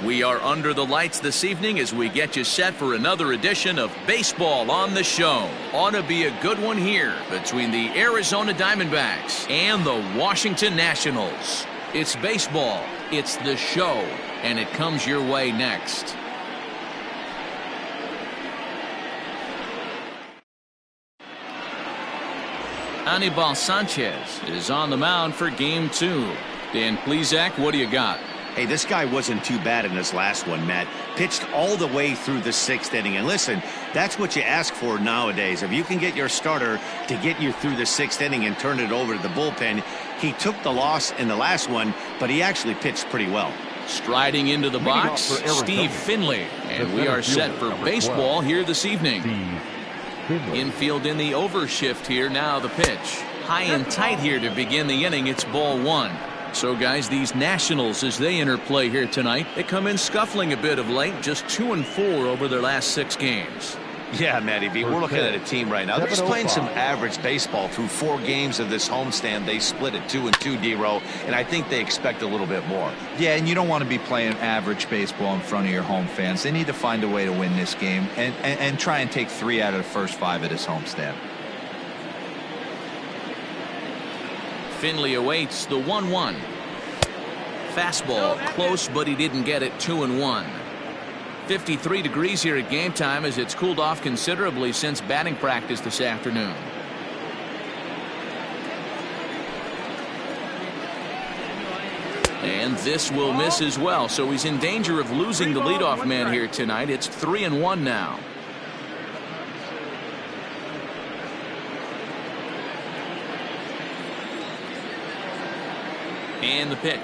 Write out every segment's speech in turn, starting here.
We are under the lights this evening as we get you set for another edition of Baseball on the Show. Ought to be a good one here between the Arizona Diamondbacks and the Washington Nationals. It's baseball, it's the show, and it comes your way next. Anibal Sanchez is on the mound for game 2. Dan Plesac, what do you got? Hey, this guy wasn't too bad in his last one, Matt. Pitched all the way through the 6th inning. And listen, that's what you ask for nowadays. If you can get your starter to get you through the 6th inning and turn it over to the bullpen. He took the loss in the last one, but he actually pitched pretty well. Striding into the box, Steve Finley. And we are set for baseball here this evening. Infield in the overshift here. Now the pitch. High and tight here to begin the inning. It's ball 1. So, guys, these Nationals, as they enter play here tonight, they come in scuffling a bit of late, just 2-4 over their last 6 games. Yeah, Matty B, we're looking at a team right now. They're just playing some average baseball through 4 games of this homestand. They split it 2-2, D-Row, and I think they expect a little bit more. Yeah, and you don't want to be playing average baseball in front of your home fans. They need to find a way to win this game and try and take 3 out of the first 5 of this homestand. Finley awaits the 1-1. Fastball close, but he didn't get it. 2-1. 53 degrees here at game time as it's cooled off considerably since batting practice this afternoon. And this will miss as well, so he's in danger of losing the leadoff man here tonight. It's 3-1 now. And the pitch.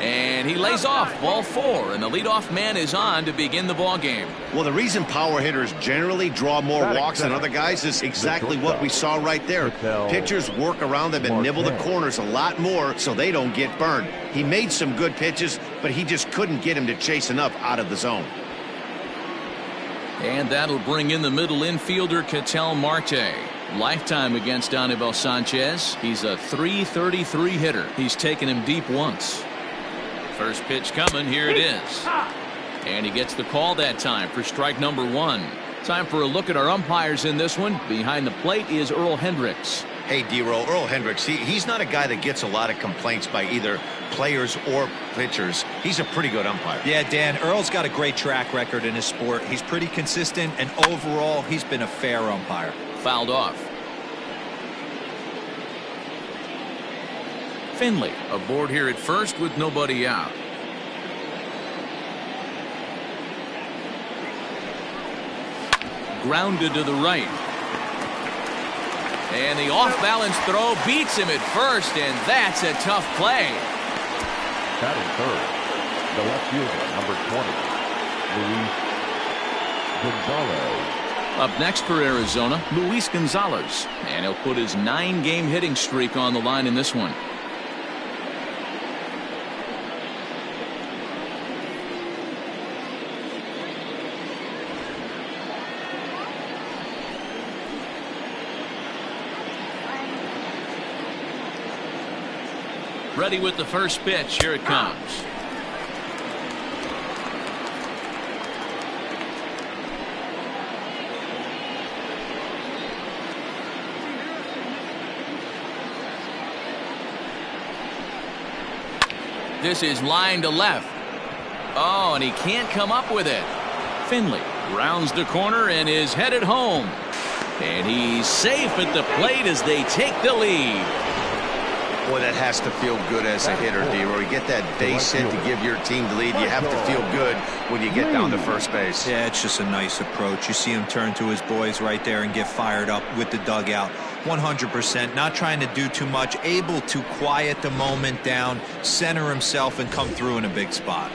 And he lays off. Ball 4, and the leadoff man is on to begin the ball game. Well, the reason power hitters generally draw more walks than other guys is exactly what we saw right there. Pitchers work around them and nibble the corners a lot more so they don't get burned. He made some good pitches, but he just couldn't get him to chase enough out of the zone. And that'll bring in the middle infielder, Ketel Marte. Lifetime against Anibal Sanchez. He's a .333 hitter. He's taken him deep once. First pitch coming. Here it is. And he gets the call that time for strike number 1. Time for a look at our umpires in this one. Behind the plate is Earl Hendricks. Hey, D-Row, Earl Hendricks, he's not a guy that gets a lot of complaints by either players or pitchers. He's a pretty good umpire. Yeah, Dan, Earl's got a great track record in his sport. He's pretty consistent, and overall, he's been a fair umpire. Fouled off. Finley aboard here at first with nobody out. Grounded to the right. And the off-balance throw beats him at first, and that's a tough play. Batting third, the left fielder, number 20, Luis Gonzalez. Up next for Arizona, Luis Gonzalez. And he'll put his 9-game hitting streak on the line in this one. Ready with the first pitch. Here it comes. This is line to left. Oh, and he can't come up with it. Finley rounds the corner and is headed home. And he's safe at the plate as they take the lead. Boy, that has to feel good as a hitter, D-Roy. You get that base hit to give your team the lead. You have to feel good when you get down to first base. Yeah, it's just a nice approach. You see him turn to his boys right there and get fired up with the dugout. 100%, not trying to do too much, able to quiet the moment down, center himself, and come through in a big spot.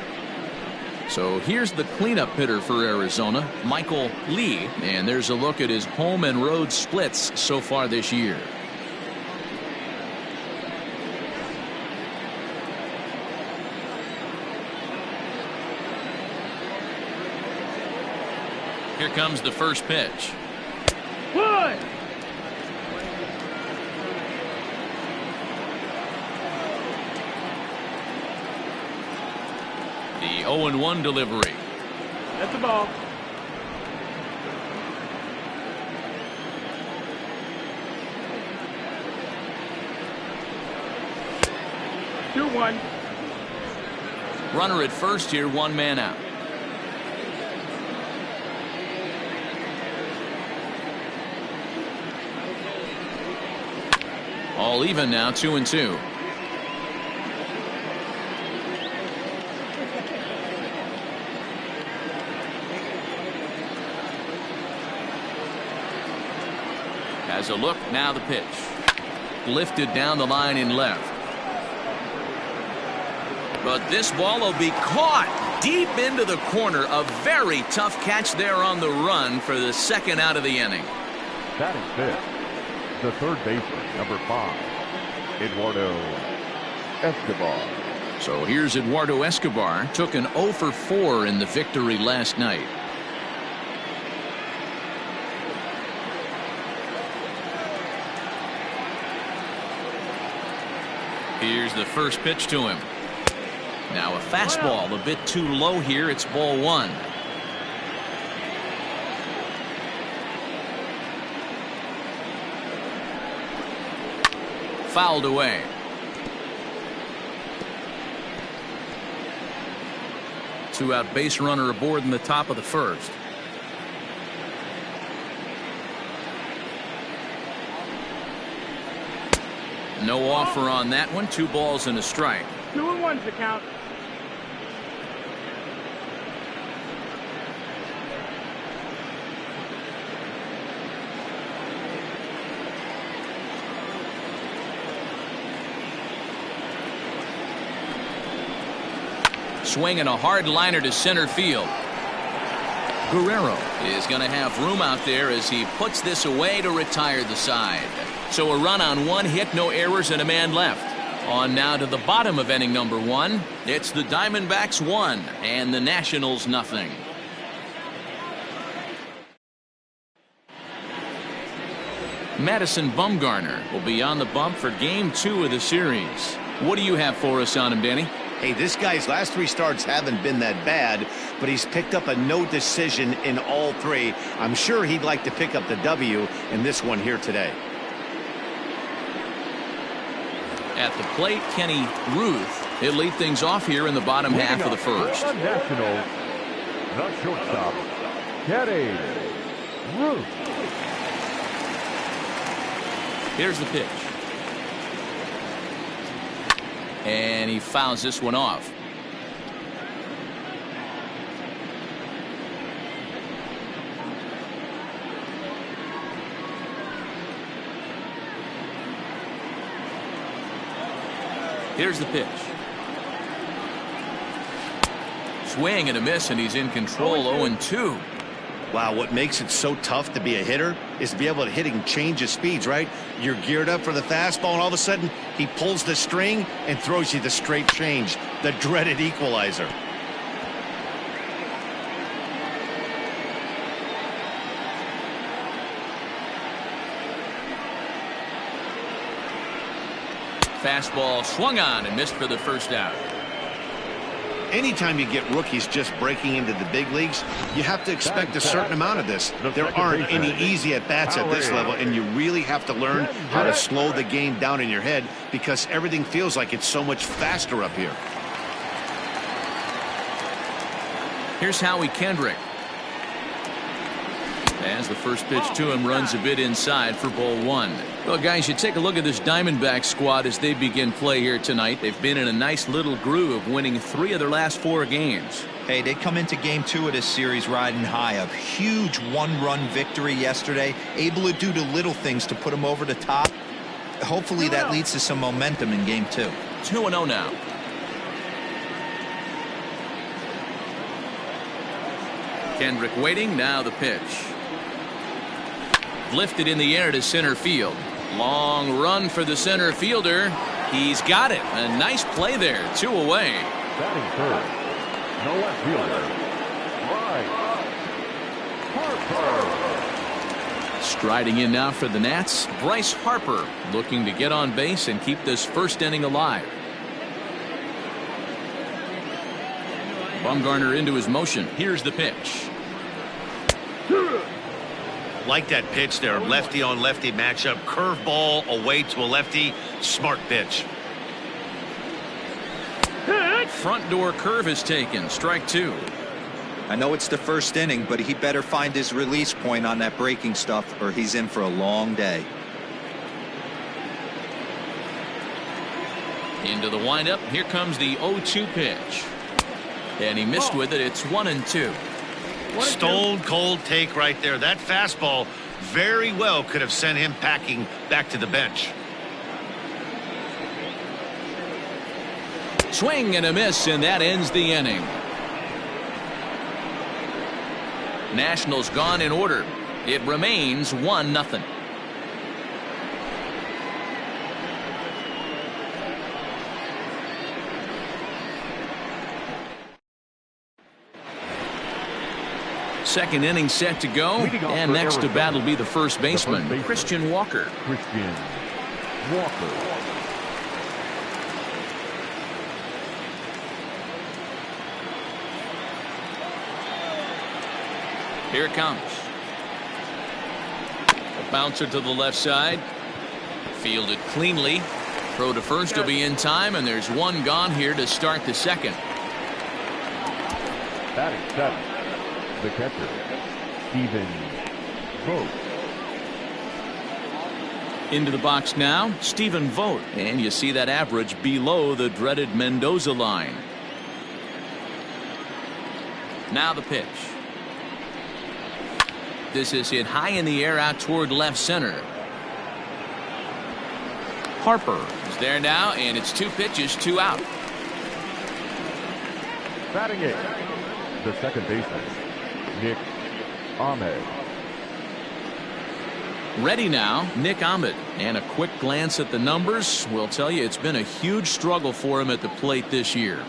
So here's the cleanup hitter for Arizona, Michael Lee, and there's a look at his home and road splits so far this year. Here comes the first pitch. One. The 0-1 delivery. That's the ball. Two one. Runner at first here, one man out. All even now, 2-2. Has a look, now the pitch. Lifted down the line in left. But this ball will be caught deep into the corner. A very tough catch there on the run for the second out of the inning. Batting fifth, the third baseman, number 5, Eduardo Escobar. So here's Eduardo Escobar. Took an 0 for 4 in the victory last night. Here's the first pitch to him. Now a fastball a bit too low here. It's ball 1. Fouled away. Two-out base runner aboard in the top of the first. No offer on that one. 2 balls and a strike. 2-1's the count. Swinging a hard liner to center field. Guerrero is going to have room out there as he puts this away to retire the side. So a run on 1 hit, no errors, and a man left. On now to the bottom of inning number 1. It's the Diamondbacks 1 and the Nationals nothing. Madison Bumgarner will be on the bump for game 2 of the series. What do you have for us on him, Danny? Hey, this guy's last 3 starts haven't been that bad, but he's picked up a no decision in all 3. I'm sure he'd like to pick up the W in this one here today. At the plate, Kenny Ruth. He'll lead things off here in the bottom half of the first. The Nationals, the shortstop, Kenny Ruth. Here's the pitch. And he fouls this one off. Here's the pitch. Swing and a miss, and he's in control. 0-2. Wow, what makes it so tough to be a hitter is to be able to hit and change his speeds, right? You're geared up for the fastball, and all of a sudden he pulls the string and throws you the straight change, the dreaded equalizer. Fastball swung on and missed for the first out. Anytime you get rookies just breaking into the big leagues, you have to expect a certain amount of this. There aren't any easy at-bats at this level, and you really have to learn how to slow the game down in your head because everything feels like it's so much faster up here. Here's Howie Kendrick. As the first pitch to him runs a bit inside for ball 1. Well, guys, you take a look at this Diamondback squad as they begin play here tonight. They've been in a nice little groove, winning 3 of their last 4 games. Hey, they come into game 2 of this series riding high. A huge 1-run victory yesterday, able to do the little things to put them over the top. Hopefully that leads to some momentum in game 2. 2-0 now. Kendrick waiting, now the pitch. Lifted in the air to center field. Long run for the center fielder. He's got it. A nice play there. 2 away. Batting third, the left fielder, Mike Harper. Striding in now for the Nats, Bryce Harper, looking to get on base and keep this first inning alive. Bumgarner into his motion. Here's the pitch. Like that pitch there, lefty on lefty matchup, curveball away to a lefty, smart pitch. Front door curve is taken. Strike two. I know it's the first inning, but he better find his release point on that breaking stuff or he's in for a long day. Into the windup. Here comes the 0-2 pitch. And he missed with it. It's 1-2. Stone cold take right there. That fastball very well could have sent him packing back to the bench. Swing and a miss, and that ends the inning. Nationals gone in order. It remains 1-0. Second inning set to go, and next to bat will be the first baseman, Christian Walker. Here it comes. A bouncer to the left side. Fielded cleanly. Throw to first will be in time, and there's one gone here to start the second. Batting seventh, the catcher, Stephen Vogt. Into the box now, Stephen Vogt, and you see that average below the dreaded Mendoza line. Now the pitch. This is hit high in the air out toward left center. Harper is there now, and it's 2 pitches, 2 out. Batting eighth, the second baseman, Nick Ahmed. Ready now, Nick Ahmed, and a quick glance at the numbers will tell you it's been a huge struggle for him at the plate this year.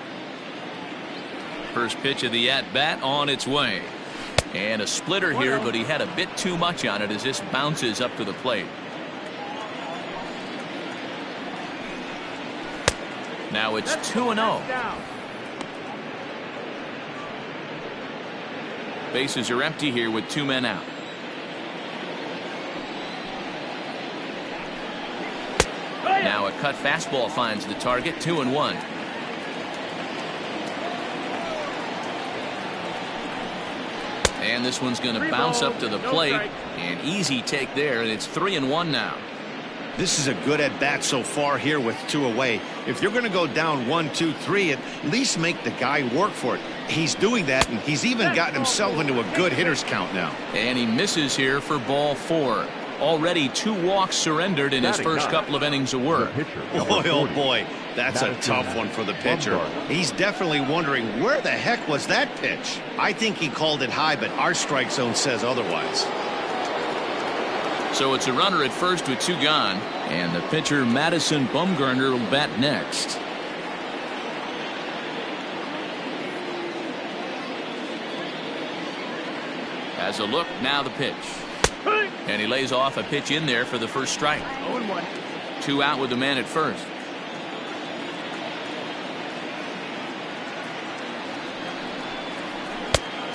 First pitch of the at-bat on its way. And a splitter here, but he had a bit too much on it as this bounces up to the plate. Now it's 2-0. Bases are empty here with 2 men out. Now a cut fastball finds the target. 2-1. And this one's going to bounce up to the plate. An easy take there, and it's 3-1 now. This is a good at bat so far here with 2 away. If you're going to go down 1, 2, 3, at least make the guy work for it. He's doing that, and he's even gotten himself into a good hitter's count now. And he misses here for ball 4. Already 2 walks surrendered in his first couple of innings of work. Boy, oh boy, that's a tough one for the pitcher. He's definitely wondering, where the heck was that pitch? I think he called it high, but our strike zone says otherwise. So it's a runner at first with 2 gone, and the pitcher Madison Bumgarner will bat next. As a look, now the pitch. And he lays off a pitch in there for the first strike. 0-1. 2 out with the man at first.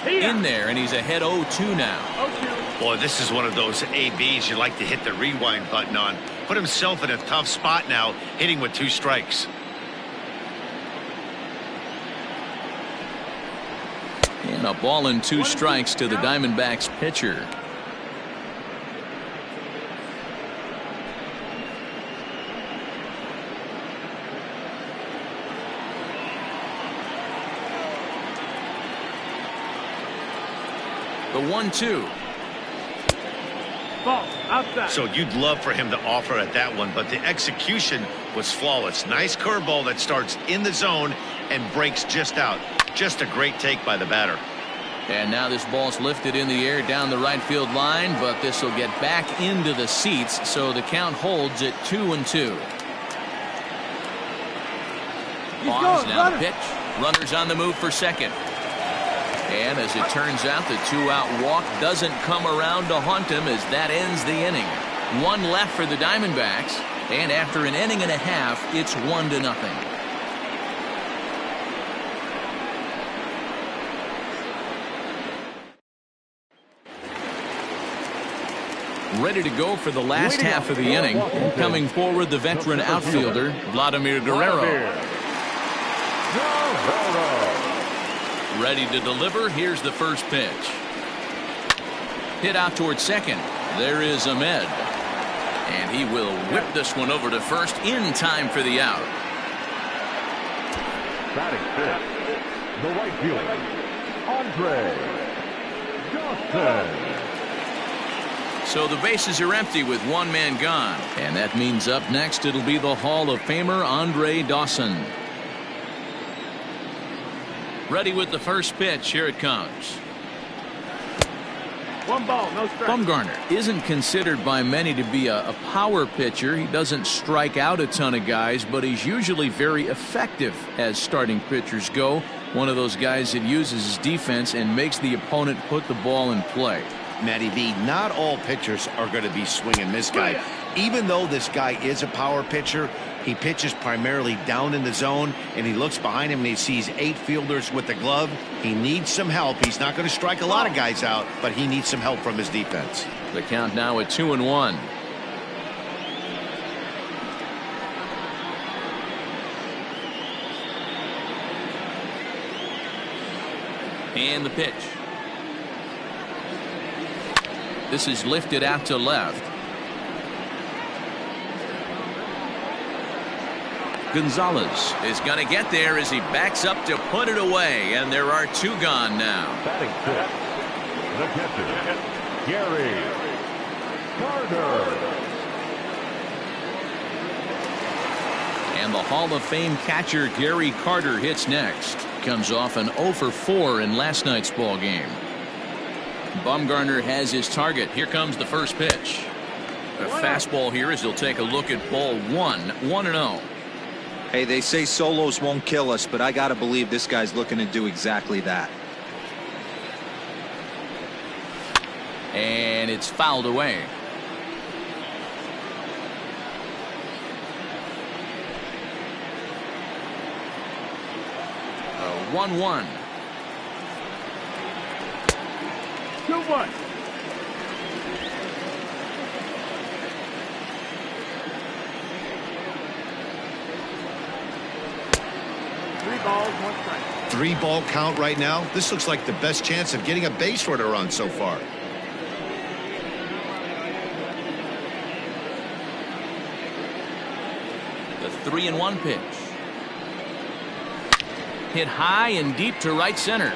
In there, and he's ahead 0-2 now. 0-2. Boy, this is one of those ABs you like to hit the rewind button on. Put himself in a tough spot now, hitting with 2 strikes. And a ball and 2 strikes to the Diamondbacks pitcher. The 1-2. Ball outside. So you'd love for him to offer at that one, but the execution was flawless. Nice curveball that starts in the zone and breaks just out. Just a great take by the batter. And now this ball's lifted in the air down the right field line, but this will get back into the seats, so the count holds at 2-2. Pause now the pitch. Runners on the move for second. And as it turns out, the 2-out walk doesn't come around to haunt him as that ends the inning. One left for the Diamondbacks, and after an inning and a half, it's 1-0. Ready to go for the last half of the inning. Coming forward, the veteran outfielder, Vladimir Guerrero. Ready to deliver. Here's the first pitch. Hit out towards second. There is Ahmed. And he will whip this one over to first in time for the out. Batting fifth, the right fielder, Andre Dawson. So the bases are empty with one man gone. And that means up next it'll be the Hall of Famer Andre Dawson. Ready with the first pitch. Here it comes. 1 ball, no strike. Bumgarner isn't considered by many to be a power pitcher. He doesn't strike out a ton of guys, but he's usually very effective as starting pitchers go. One of those guys that uses his defense and makes the opponent put the ball in play. Matty V, not all pitchers are going to be swinging this guy. Even though this guy is a power pitcher, he pitches primarily down in the zone, and he looks behind him and he sees 8 fielders with the glove. He needs some help. He's not going to strike a lot of guys out, but he needs some help from his defense. The count now at 2-1. And the pitch. This is lifted out to left. Gonzalez is going to get there as he backs up to put it away, and there are 2 gone now. Batting fifth, the catcher, Gary Carter. And the Hall of Fame catcher Gary Carter hits next. Comes off an 0 for 4 in last night's ball game. Bumgarner has his target. Here comes the first pitch. A fastball here as he'll take a look at ball 1. 1-0. Hey, they say solos won't kill us, but I gotta believe this guy's looking to do exactly that. And it's fouled away. A 1-1. 2-1. Balls, 1 strike. 3-ball count right now. This looks like the best chance of getting a base runner run so far. The 3-1 pitch. Hit high and deep to right center.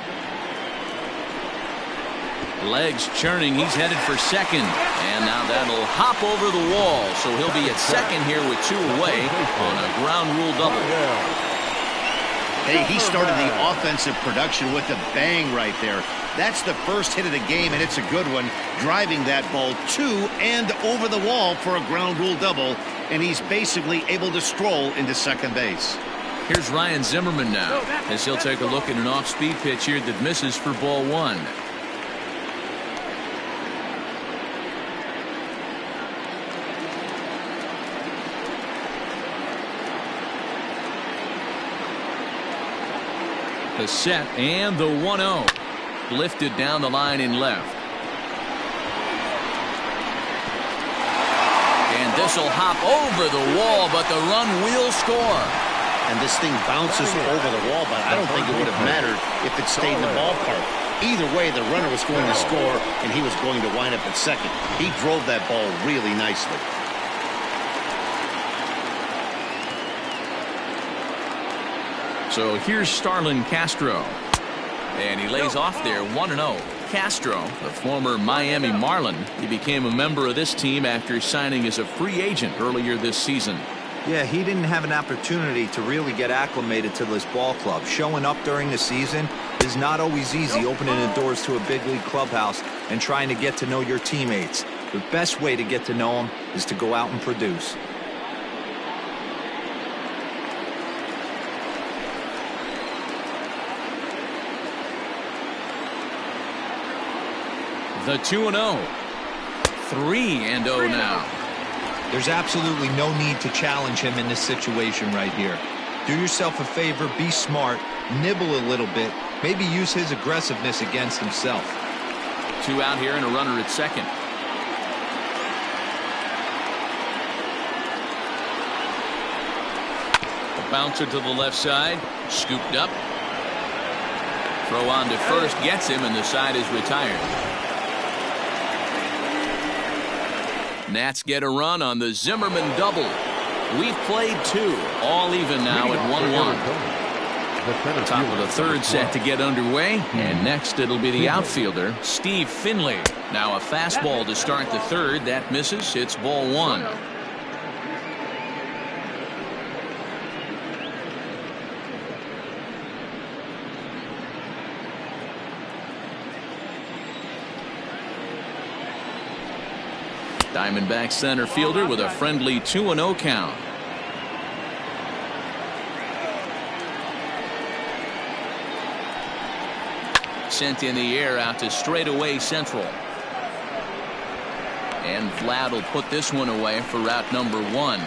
Legs churning. He's headed for second. And now that'll hop over the wall. So he'll be at second here with 2 away on a ground rule double. Hey, he started the offensive production with a bang right there. That's the first hit of the game, and it's a good one, driving that ball to and over the wall for a ground rule double, and he's basically able to stroll into second base. Here's Ryan Zimmerman now, as he'll take a look at an off-speed pitch here that misses for ball 1. The set and the 1-0. Lifted down the line in left. And this will hop over the wall, but the run will score. And this thing bounces over the wall, but I don't think it would have mattered if it stayed in the ballpark. Either way, the runner was going to score, and he was going to wind up at second. He drove that ball really nicely. So here's Starlin Castro. And he lays off there 1-0. Castro, the former Miami Marlin, he became a member of this team after signing as a free agent earlier this season. Yeah, he didn't have an opportunity to really get acclimated to this ball club. Showing up during the season is not always easy, opening the doors to a big league clubhouse and trying to get to know your teammates. The best way to get to know them is to go out and produce. The 2-0. 3-0 now. There's absolutely no need to challenge him in this situation right here. Do yourself a favor, be smart, nibble a little bit, maybe use his aggressiveness against himself. 2 out here and a runner at second. A bouncer to the left side, scooped up. Throw on to first, gets him, and the side is retired. Nats get a run on the Zimmerman double. We've played 2, all even now at 1-1. Top of the third set to get underway, and next it'll be the outfielder, Steve Finley. Now a fastball to start the third. That misses. It's ball 1. Diamondbacks center fielder with a friendly 2-0 count. Sent in the air out to straightaway central. And Vlad will put this one away for route number 1.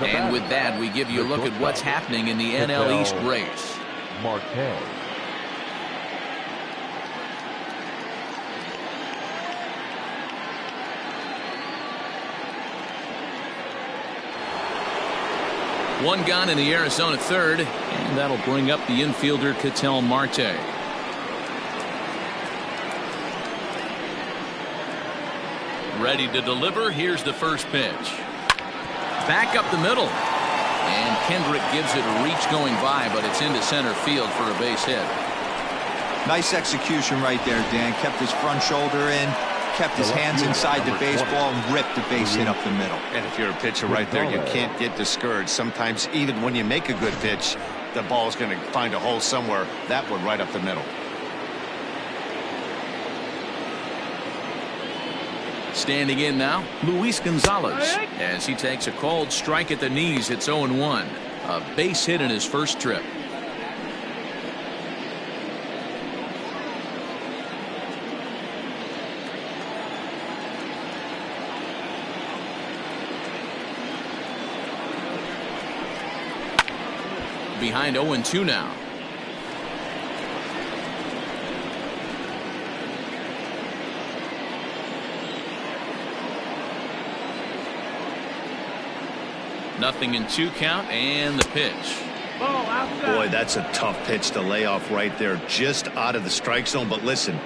And with that, we give you a look at what's happening in the NL East race. Marquez. One gone in the Arizona third, and that'll bring up the infielder Ketel Marte. Ready to deliver. Here's the first pitch. Back up the middle. And Kendrick gives it a reach going by, but it's into center field for a base hit. Nice execution right there, Dan. Kept his front shoulder in, kept his hands inside the baseball, and ripped the base hit up the middle. And if you're a pitcher right there, you can't get discouraged. Sometimes even when you make a good pitch, the ball's going to find a hole somewhere. That one right up the middle. Standing in now, Luis Gonzalez, as he takes a called strike at the knees. It's 0-1. A base hit in his first trip. Behind 0-2 now. Nothing in 2 count, and the pitch. Boy, that's a tough pitch to lay off right there, just out of the strike zone. But listen,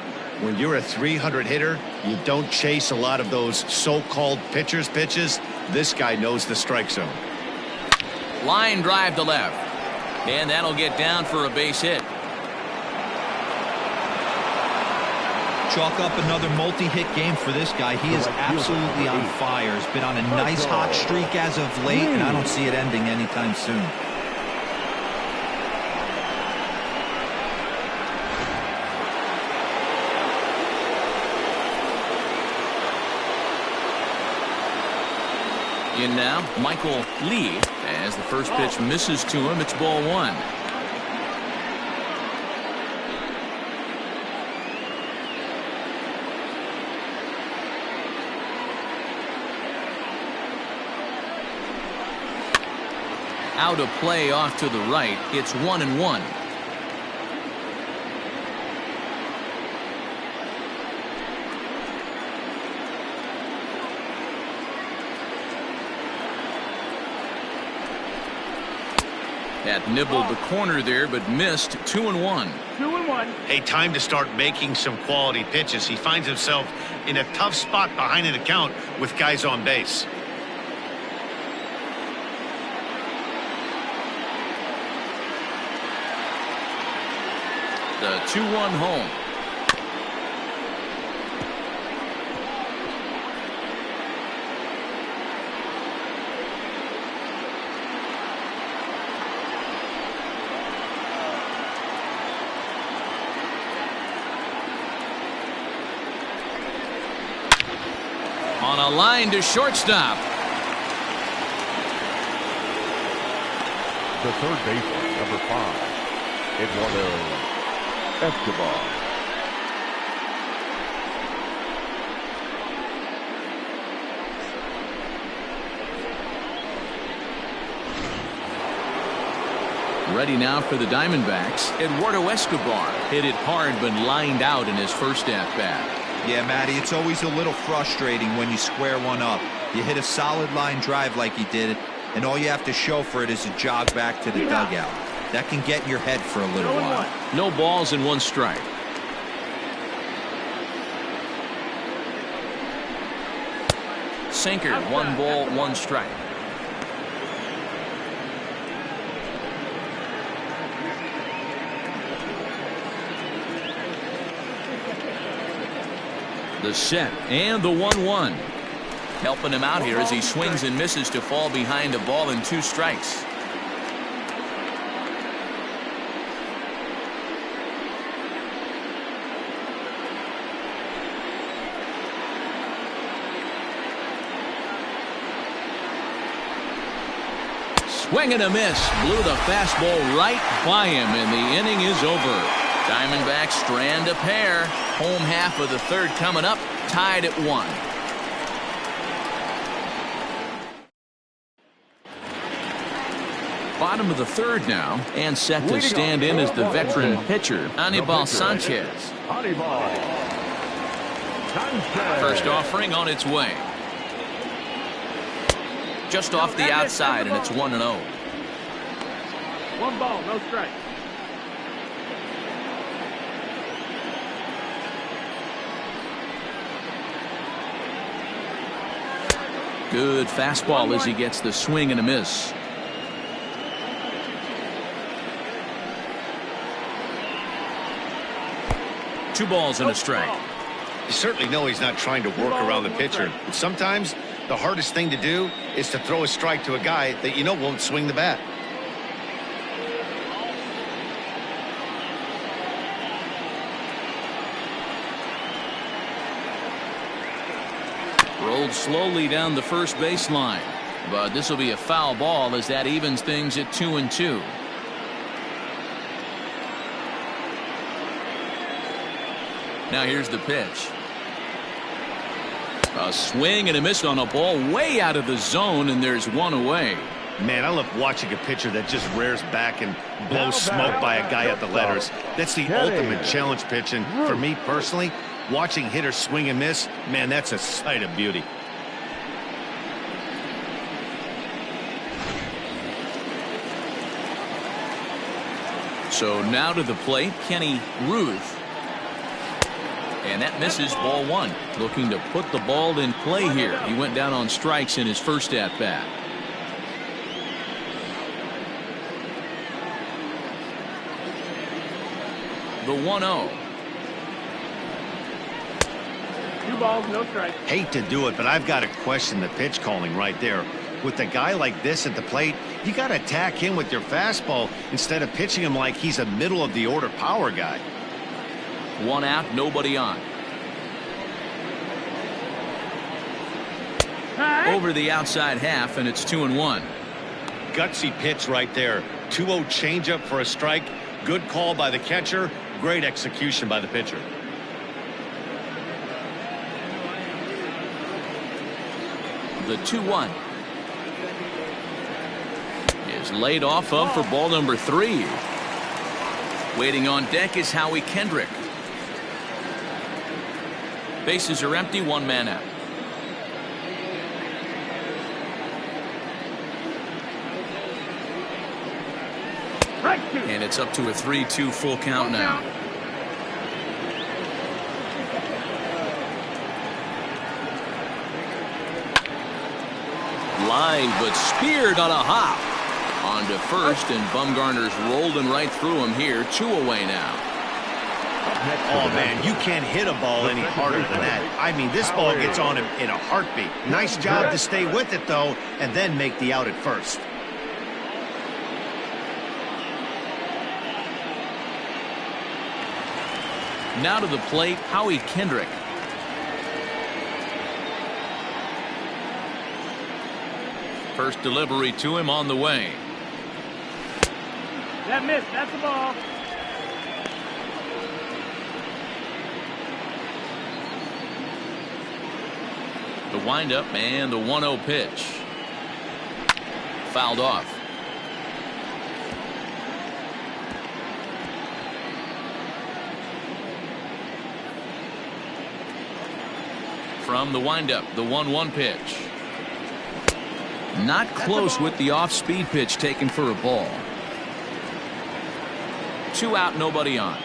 when you're a 300 hitter, you don't chase a lot of those so-called pitcher's pitches. This guy knows the strike zone. Line drive to left, and that'll get down for a base hit. Chalk up another multi-hit game for this guy. He is absolutely on fire. He's been on a nice hot streak as of late, and I don't see it ending anytime soon. In now, Michael Lee, as the first pitch misses to him. It's ball 1. Out of play off to the right. It's 1-1. That nibbled the corner there, but missed. 2-1. 2-1. Hey, time to start making some quality pitches. He finds himself in a tough spot behind an account with guys on base. The 2-1 home. On a line to shortstop. The third baseman, number 5, Eduardo. Escobar. Ready now for the Diamondbacks. Eduardo Escobar hit it hard but lined out in his first at-bat. Yeah, Matty, it's always a little frustrating when you square one up. You hit a solid line drive like he did, and all you have to show for it is a jog back to the dugout. That can get in your head for a little while. No balls and 1 strike. Sinker, 1 ball, 1 strike. The set and the 1-1. Helping him out here as he swings and misses to fall behind a ball and 2 strikes. Swing and a miss. Blew the fastball right by him, and the inning is over. Diamondbacks strand a pair. Home half of the 3rd coming up, tied at 1. Bottom of the 3rd now, and set to stand in as the veteran pitcher, Anibal Sanchez. First offering on its way. Just off the outside, and it's 1-0. 1 ball, no strike. Good fastball as he gets the swing and a miss. Two balls and a strike. You certainly know he's not trying to work around the pitcher. But sometimes the hardest thing to do is to throw a strike to a guy that you know won't swing the bat. Rolled slowly down the first baseline, but this will be a foul ball as that evens things at 2-2. Now here's the pitch. A swing and a miss on a ball way out of the zone, and there's 1 away. Man, I love watching a pitcher that just rears back and blows smoke by a guy at the letters. That's the ultimate challenge pitch, and for me personally, watching hitters swing and miss, man, that's a sight of beauty. So now to the plate, Kenny Ruth. And that misses, ball 1. Looking to put the ball in play here. He went down on strikes in his first at-bat. The 1-0. 2 balls, no strike. Hate to do it, but I've got to question the pitch calling right there. With a guy like this at the plate, you got to attack him with your fastball instead of pitching him like he's a middle-of-the-order power guy. 1 out, nobody on. Over the outside half, and it's 2-1. Gutsy pitch right there. 2-0 changeup for a strike. Good call by the catcher. Great execution by the pitcher. The 2-1 is laid off of for ball number 3. Waiting on deck is Howie Kendrick. Bases are empty, 1 man out. And it's up to a 3-2 full count now. Line, but speared on a hop. On to first, and Bumgarner's rolling right through him here. 2 away now. Oh, man, you can't hit a ball any harder than that. I mean, this ball gets on him in a heartbeat. Nice job to stay with it, though, and then make the out at first. Now to the plate, Howie Kendrick. First delivery to him on the way. That missed. That's the ball. The windup and the 1-0 pitch. Fouled off. From the windup, the 1-1 pitch. Not close with the off-speed pitch taken for a ball. 2 out, nobody on.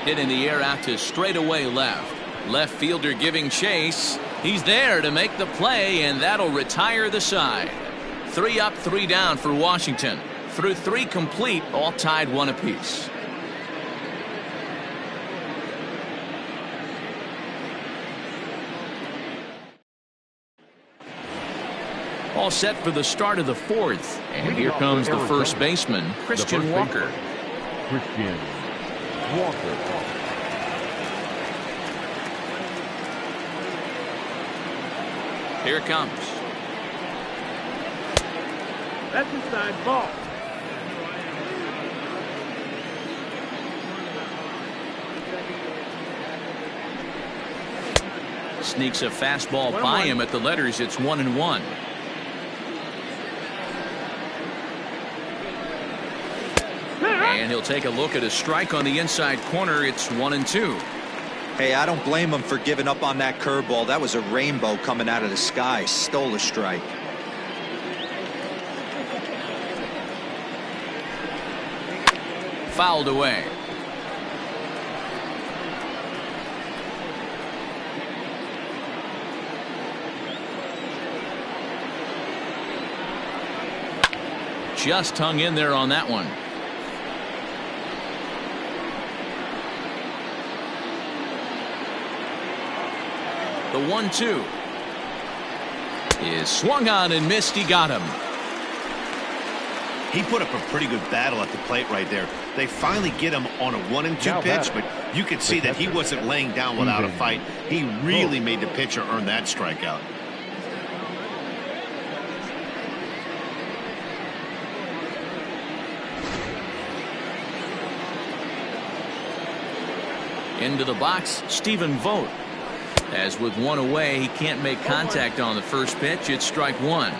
Hit in the air out to straightaway left. Left fielder giving chase. He's there to make the play, and that'll retire the side. 3 up, 3 down for Washington. Through 3 complete, all tied 1 apiece. All set for the start of the 4th. And here comes the first baseman, Christian Walker. Christian Walker. Here it comes. That's inside ball. Sneaks a fastball by him at the letters. It's 1-1. And he'll take a look at a strike on the inside corner. It's 1-2. Hey, I don't blame him for giving up on that curveball. That was a rainbow coming out of the sky. Stole a strike. Fouled away. Just hung in there on that one. The 1-2 is swung on and missed. He got him. He put up a pretty good battle at the plate right there. They finally get him on a 1-2 pitch, but you could see that he wasn't laying down without a fight. He really made the pitcher earn that strikeout. Into the box, Stephen Vogt. As with 1 away, he can't make contact on the first pitch. It's strike 1.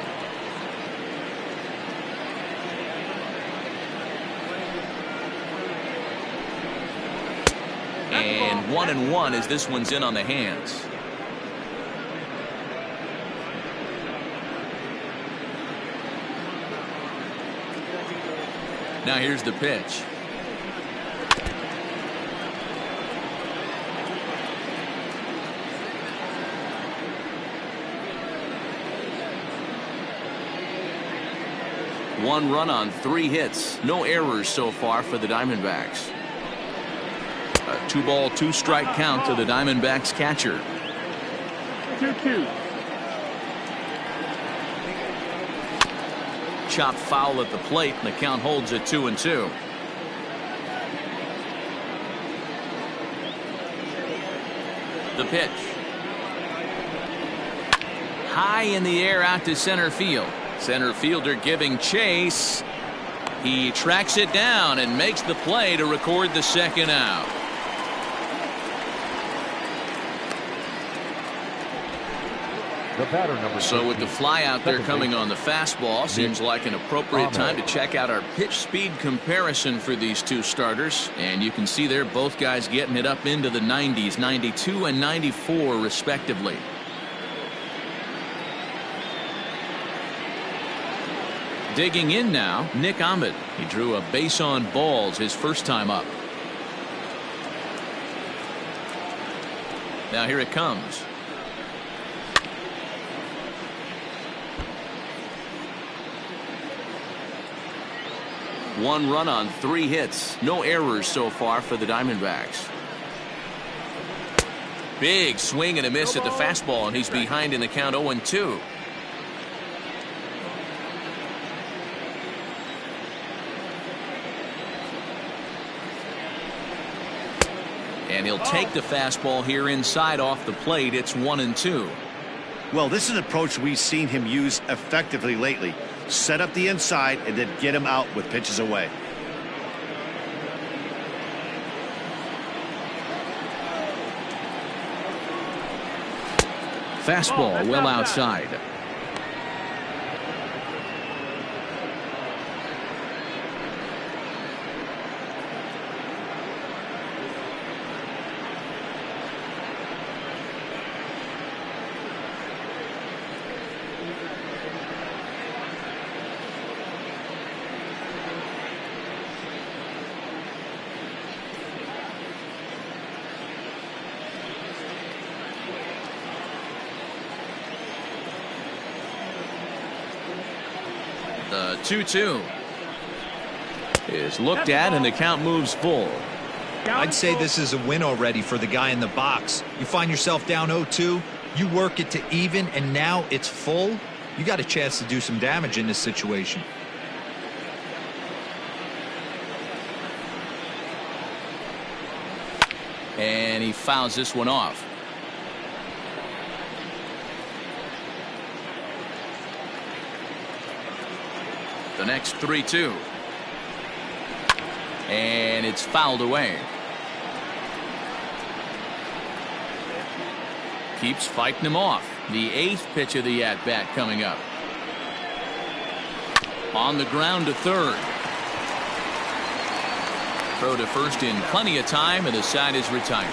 And 1-1 as this one's in on the hands. Now here's the pitch. One run on 3 hits. No errors so far for the Diamondbacks. A 2-ball, 2-strike count to the Diamondbacks catcher. 2-2. Chopped foul at the plate, and the count holds at 2-2. The pitch. High in the air out to center field. Center fielder giving chase. He tracks it down and makes the play to record the second out. The batter, number So with the fly out there coming on the fastball, seems like an appropriate time to check out our pitch speed comparison for these 2 starters. And you can see there both guys getting it up into the 90s, 92 and 94 respectively. Digging in now, Nick Ahmed. He drew a base on balls his first time up. Now here it comes. One run on 3 hits. No errors so far for the Diamondbacks. Big swing and a miss at the fastball, and he's behind in the count 0-2. And he'll take the fastball here inside off the plate. It's 1-2. Well, this is an approach we've seen him use effectively lately. Set up the inside and then get him out with pitches away. fastball well outside. The 2-2 is looked at and the count moves full. I'd say this is a win already for the guy in the box. You find yourself down 0-2, you work it to even, and now it's full. You got a chance to do some damage in this situation. And he fouls this one off. The next 3-2. And it's fouled away. Keeps fighting him off. The 8th pitch of the at-bat coming up. On the ground to third. Throw to first in plenty of time, and the side is retired.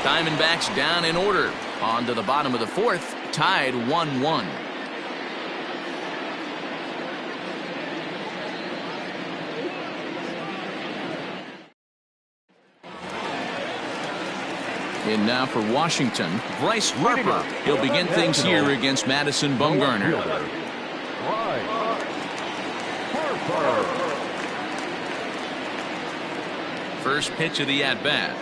Diamondbacks down in order. On to the bottom of the 4th. Tied 1-1. In now for Washington, Bryce Harper. He'll begin things here against Madison Bumgarner. First pitch of the at-bat.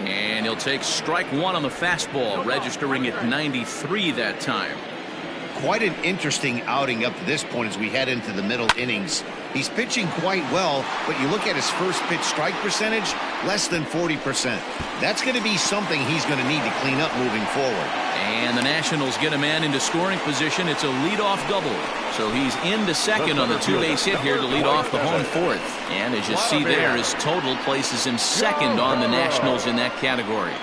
And he'll take strike one on the fastball, registering at 93 that time. Quite an interesting outing up to this point as we head into the middle innings. He's pitching quite well, but you look at his first pitch strike percentage, less than 40%. That's going to be something he's going to need to clean up moving forward. And the Nationals get a man into scoring position. It's a leadoff double. So he's into second on the two-base hit here to lead off the home 4th. And as you see there, his total places him second on the Nationals in that category.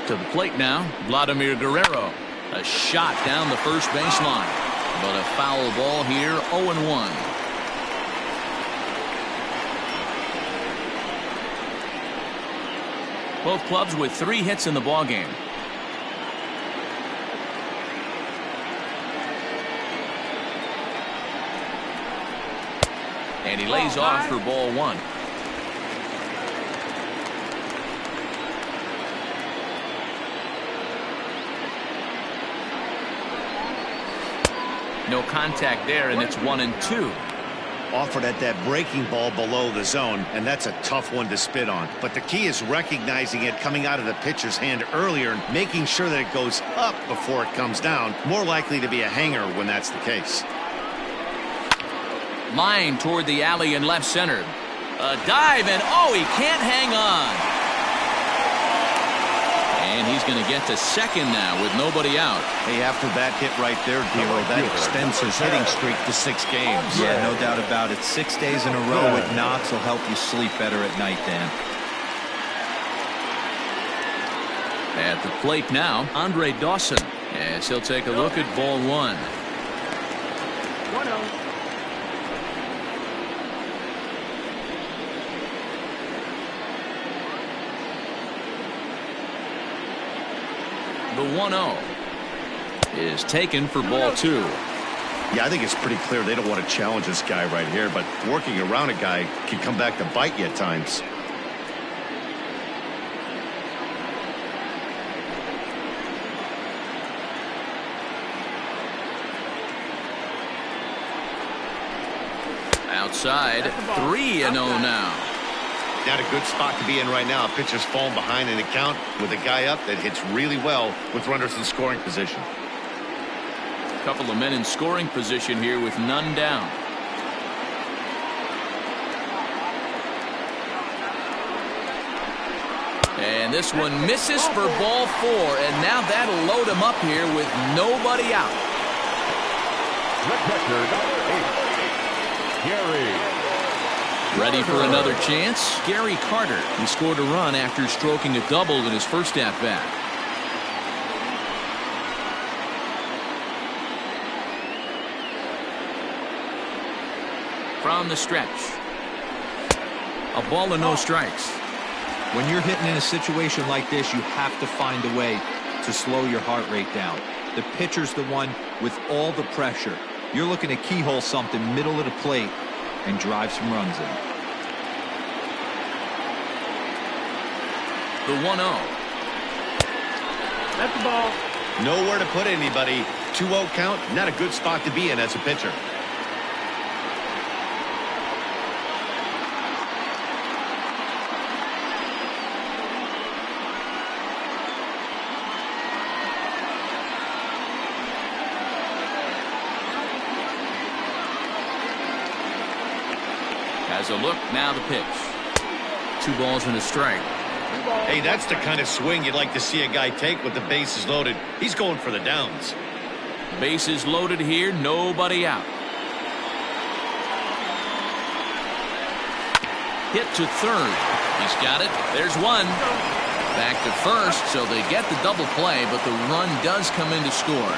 To the plate now, Vladimir Guerrero. A shot down the first baseline. But a foul ball here, 0-1. Both clubs with 3 hits in the ballgame. And he lays off for ball 1. No contact there, and it's 1-2. Offered at that breaking ball below the zone, and that's a tough one to spit on. But the key is recognizing it coming out of the pitcher's hand earlier and making sure that it goes up before it comes down. More likely to be a hanger when that's the case. Line toward the alley in left center. A dive, and oh, he can't hang on. And he's going to get to second now with nobody out. Hey, after that hit right there, Dero, that extends his hitting streak to 6 games. Yeah, no doubt about it. 6 days in a row with knocks will help you sleep better at night, Dan. At the plate now, Andre Dawson, as he'll take a look at ball 1. 1-0. The 1-0 is taken for ball 2. Yeah, I think it's pretty clear they don't want to challenge this guy right here, but working around a guy can come back to bite you at times. Outside, 3-0 now. Not a good spot to be in right now. Pitcher's falling behind in the count with a guy up that hits really well with runners in scoring position. A couple of men in scoring position here with none down. And And this one misses for ball 4, and now that'll load him up here with nobody out. The catcher, number 8, Gary. Ready for another chance? Gary Carter. He scored a run after stroking a double in his first at-bat. From the stretch. A ball and no strikes. When you're hitting in a situation like this, you have to find a way to slow your heart rate down. The pitcher's the one with all the pressure. You're looking to keyhole something middle of the plate and drive some runs in. The 1-0. That's the ball. Nowhere to put anybody. 2-0 count, not a good spot to be in as a pitcher. Has a look, now the pitch. 2 balls and a strike. Hey, that's the kind of swing you'd like to see a guy take with the bases loaded. He's going for the downs. Bases loaded here, nobody out. Hit to third. He's got it. There's one. Back to first, so they get the double play, but the run does come in to score.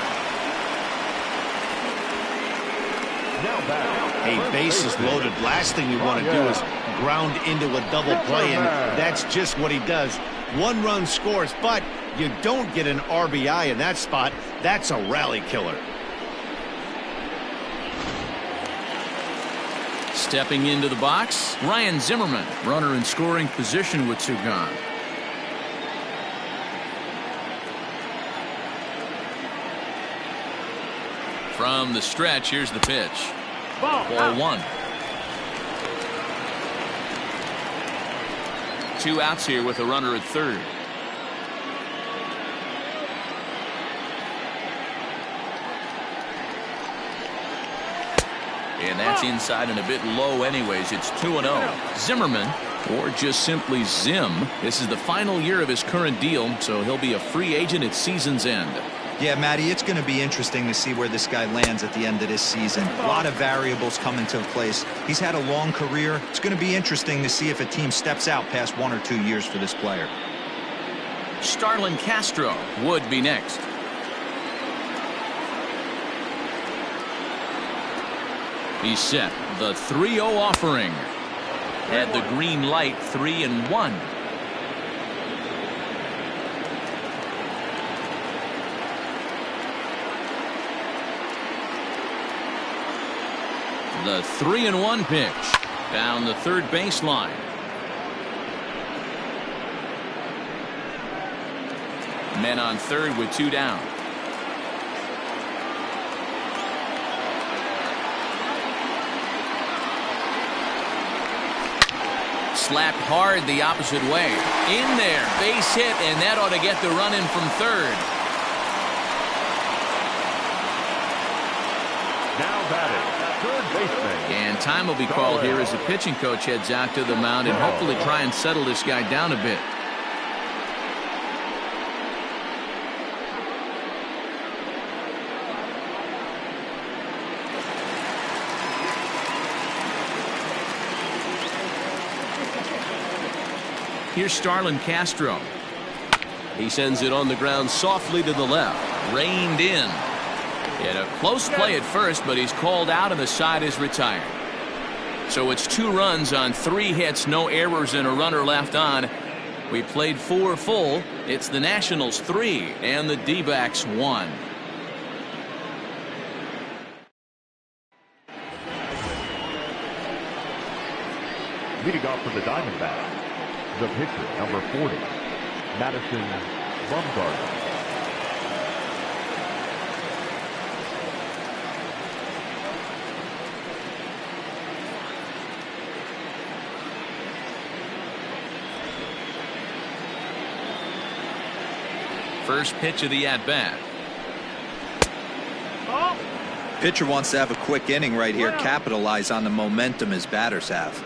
Hey, bases loaded. Last thing you want to do is ground into a double play, and that's just what he does. 1 run scores, but you don't get an RBI in that spot. That's a rally killer. Stepping into the box, Ryan Zimmerman, runner in scoring position with 2 gone. From the stretch, here's the pitch. Ball 1. 2 outs here with a runner at third. And that's inside and a bit low anyways. It's 2-0. Zimmerman, or just simply Zim, this is the final year of his current deal, so he'll be a free agent at season's end. Yeah, Matty, it's going to be interesting to see where this guy lands at the end of this season. A lot of variables come into place. He's had a long career. It's going to be interesting to see if a team steps out past 1 or 2 years for this player. Starlin Castro would be next. He's set. The 3-0 offering. Had the green light, 3-1. The 3-1 pitch down the third baseline. Men on third with 2 down. Slapped hard the opposite way. In there, base hit, and that ought to get the run in from third. Now batting, third baseman. And time will be called here as the pitching coach heads out to the mound and hopefully try and settle this guy down a bit. Here's Starlin Castro. He sends it on the ground softly to the left. Reined in. He had a close play at first, but he's called out and the side is retired. So it's 2 runs on 3 hits, no errors, and a runner left on. We played 4 full. It's the Nationals 3 and the D-backs 1. Leading off for the Diamondbacks, the pitcher, number 40, Madison Bumgarner. First pitch of the at-bat. Pitcher wants to have a quick inning right here, capitalize on the momentum his batters have.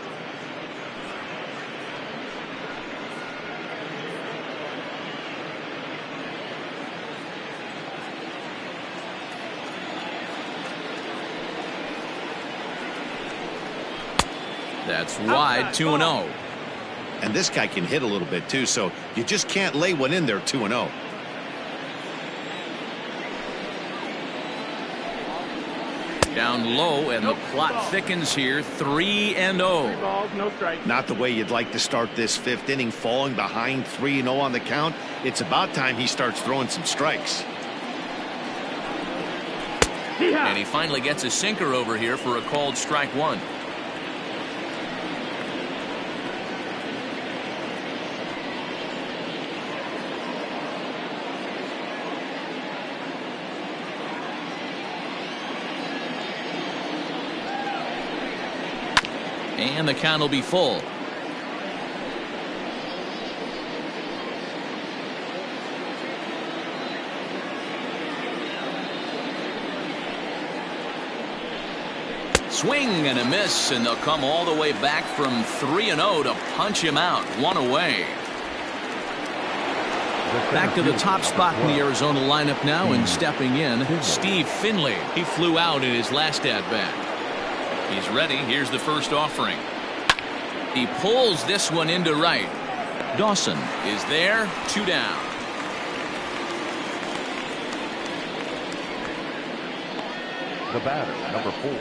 That's wide, 2-0. And this guy can hit a little bit too, so you just can't lay one in there 2-0. Down low, and the plot thickens here, 3-0. 3 balls, no strikes. Not the way you'd like to start this 5th inning, falling behind 3-0 on the count. It's about time he starts throwing some strikes. And he finally gets a sinker over here for a called strike 1. And the count will be full. Swing and a miss, and they'll come all the way back from 3-0 to punch him out. 1 away. Back to the top spot in the Arizona lineup now, and stepping in, Steve Finley. He flew out in his last at-bat. He's ready. Here's the first offering. He pulls this one into right. Dawson is there. 2 down. The batter, number 4,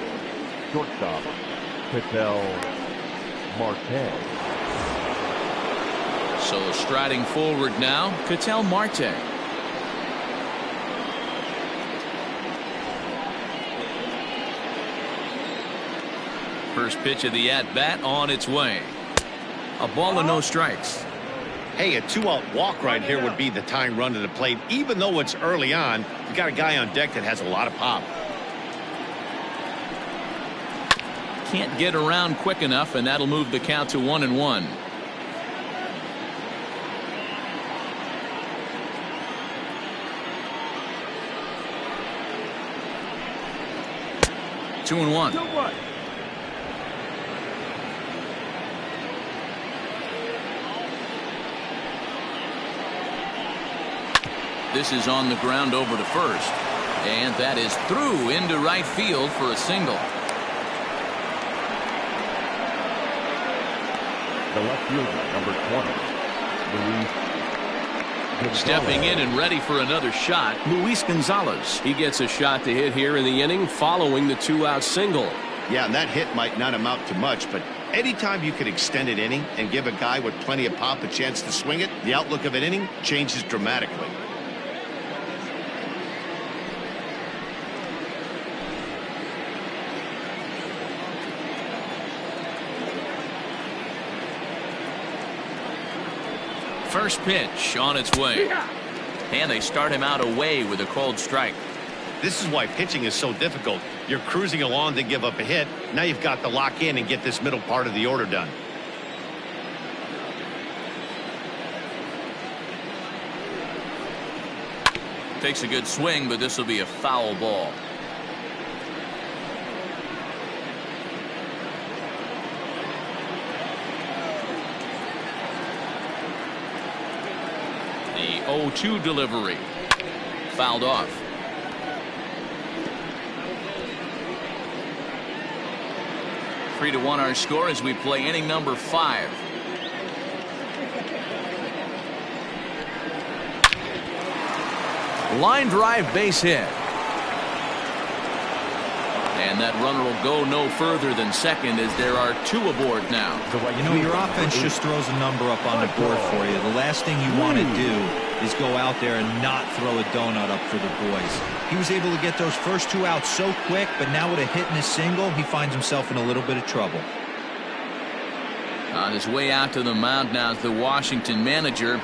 shortstop, Ketel Marte. So striding forward now, Ketel Marte. First pitch of the at-bat on its way. A ball and no strikes. Hey, a 2-out walk right here would be the tying run to the plate. Even though it's early on, you got a guy on deck that has a lot of pop. Can't get around quick enough, and that'll move the count to 1-1. Two and one. This is on the ground over to first, and that is through into right field for a single. The left fielder, number 20, Luis. Stepping in and ready for another shot, Luis Gonzalez. He gets a shot to hit here in the inning following the 2-out single. Yeah, and that hit might not amount to much, but anytime you can extend an inning and give a guy with plenty of pop a chance to swing it, the outlook of an inning changes dramatically. First pitch on its way, and they start him out away with a called strike. This is why pitching is so difficult. You're cruising along to give up a hit. Now you've got to lock in and get this middle part of the order done. Takes a good swing, but this will be a foul ball. The 0-2 delivery. Fouled off. Three to 1 our score as we play inning number 5. Line drive, base hit. And that runner will go no further than second as there are 2 aboard now. You know, your offense just throws a number up on the board for you. The last thing you want to do is go out there and not throw a donut up for the boys. He was able to get those first 2 outs so quick, but now with a hit and a single, he finds himself in a little bit of trouble. On his way out to the mound now is the Washington manager,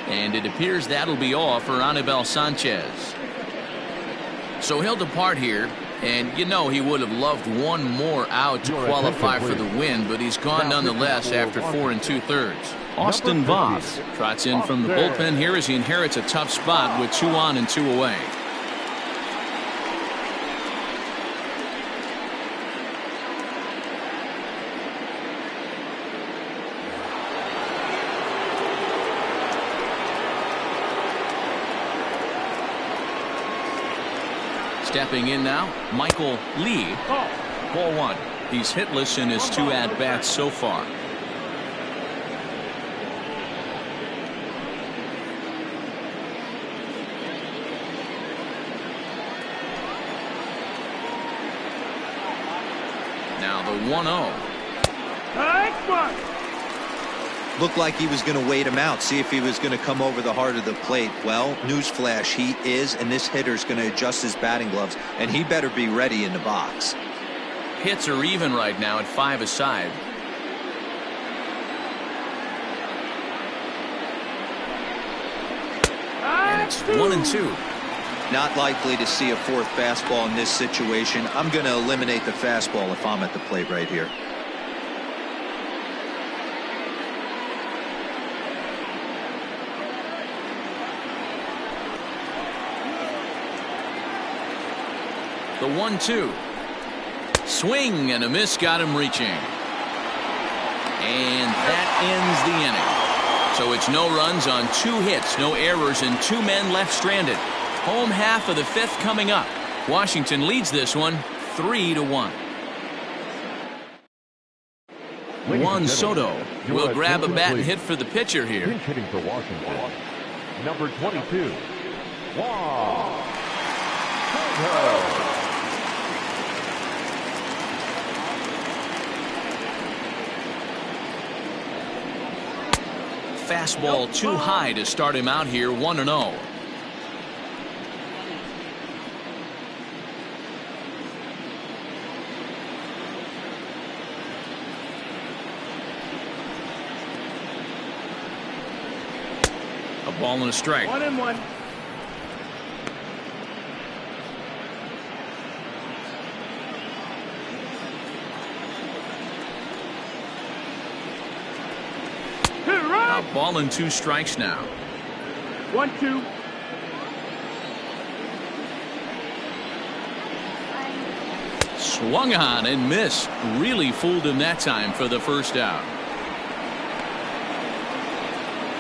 and it appears that'll be all for Anibal Sanchez. So he'll depart here, and you know he would have loved one more out to qualify for the win, but he's gone nonetheless after 4 2/3. Austin Voth trots in from the bullpen here as he inherits a tough spot with 2 on and 2 away. Stepping in now, Michael Lee. Ball 1. He's hitless in his 2 at-bats so far. Now the 1-0. Looked like he was going to wait him out, see if he was going to come over the heart of the plate. Well, newsflash, he is, and this hitter's going to adjust his batting gloves, and he better be ready in the box. Hits are even right now at 5 aside. And it's 1-2. Not likely to see a 4th fastball in this situation. I'm going to eliminate the fastball if I'm at the plate right here. The 1-2. Swing and a miss got him reaching. And that ends the inning. So it's no runs on 2 hits, no errors, and 2 men left stranded. Home half of the 5th coming up. Washington leads this one 3-1. Juan Soto will grab a bat and hit for the pitcher here. Pinch hitting for Washington. Number 22. Juan Soto. Fastball too high to start him out here. 1-0. A ball and a strike. 1-1. A ball and 2 strikes now. 1-2. Swung on and missed. Really fooled him that time for the first out.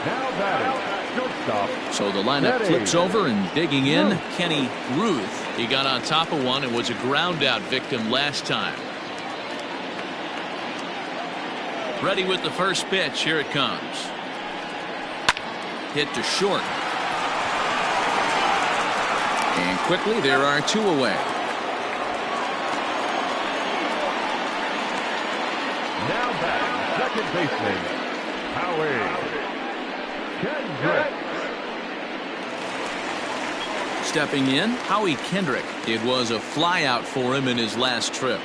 Now batting, shortstop. So the lineup flips over, and digging in, Kenny Ruth. He got on top of one and was a ground out victim last time. Ready with the first pitch. Here it comes. Hit to short. And quickly there are 2 away. Now back, second baseman, Howie Kendrick. Stepping in, Howie Kendrick. It was a flyout for him in his last trip.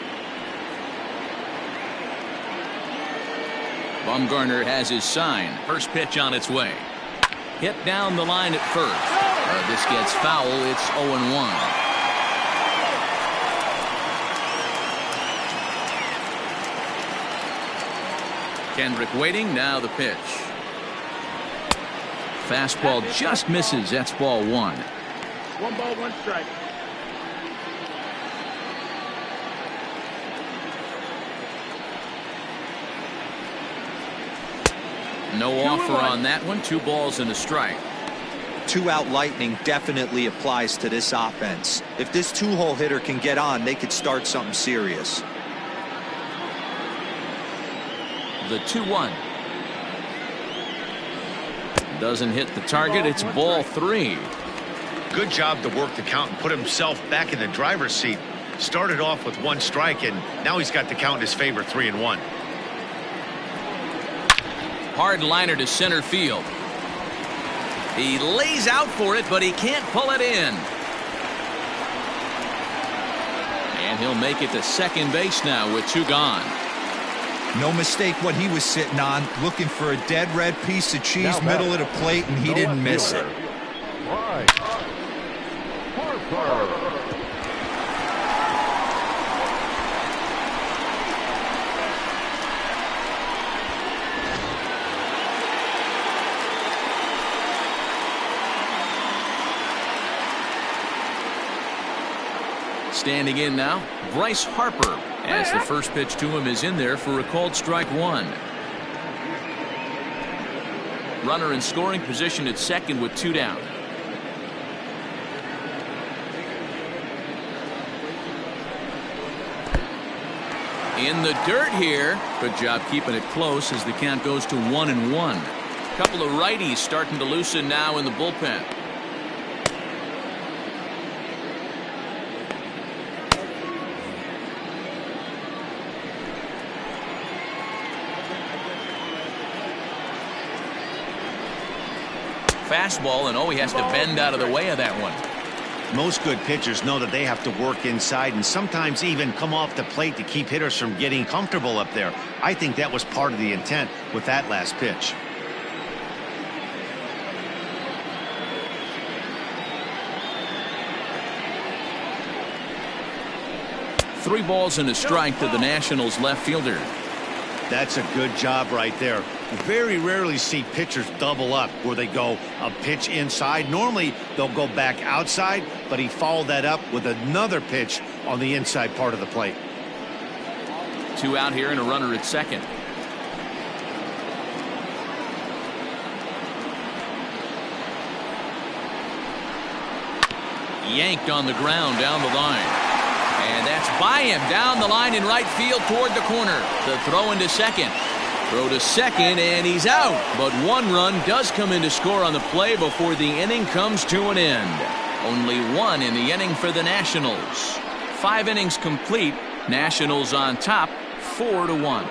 Bumgarner has his sign. First pitch on its way. Hit down the line at first. This gets foul. It's 0-1. Kendrick waiting. Now the pitch. Fastball just misses. That's ball 1. 1 ball, 1 strike. No offer on that one. 2 balls and a strike. 2-out lightning definitely applies to this offense. If this 2-hole hitter can get on, they could start something serious. The 2-1. Doesn't hit the target. It's ball 3. Good job to work the count and put himself back in the driver's seat. Started off with 1 strike, and now he's got the count in his favor, 3-1. Hard liner to center field. He lays out for it, but he can't pull it in. And he'll make it to second base now with 2 gone. No mistake what he was sitting on, looking for a dead red piece of cheese, middle of the plate, and he didn't miss it. Right. Harper. Standing in now, Bryce Harper, as the first pitch to him is in there for a called strike 1. Runner in scoring position at second with 2 down. In the dirt here. Good job keeping it close as the count goes to 1-1. Couple of righties starting to loosen now in the bullpen. Fastball, and he has to bend out of the way of that one. Most good pitchers know that they have to work inside and sometimes even come off the plate to keep hitters from getting comfortable up there. I think that was part of the intent with that last pitch. Three balls and a strike to the Nationals left fielder. That's a good job right there. You very rarely see pitchers double up where they go a pitch inside. Normally they'll go back outside, but he followed that up with another pitch on the inside part of the plate. 2 out here and a runner at second. Yanked on the ground down the line. And that's by him down the line in right field toward the corner. The throw into second. Throw to second, and he's out. But 1 run does come in to score on the play before the inning comes to an end. Only 1 in the inning for the Nationals. 5 innings complete. Nationals on top, 4-1.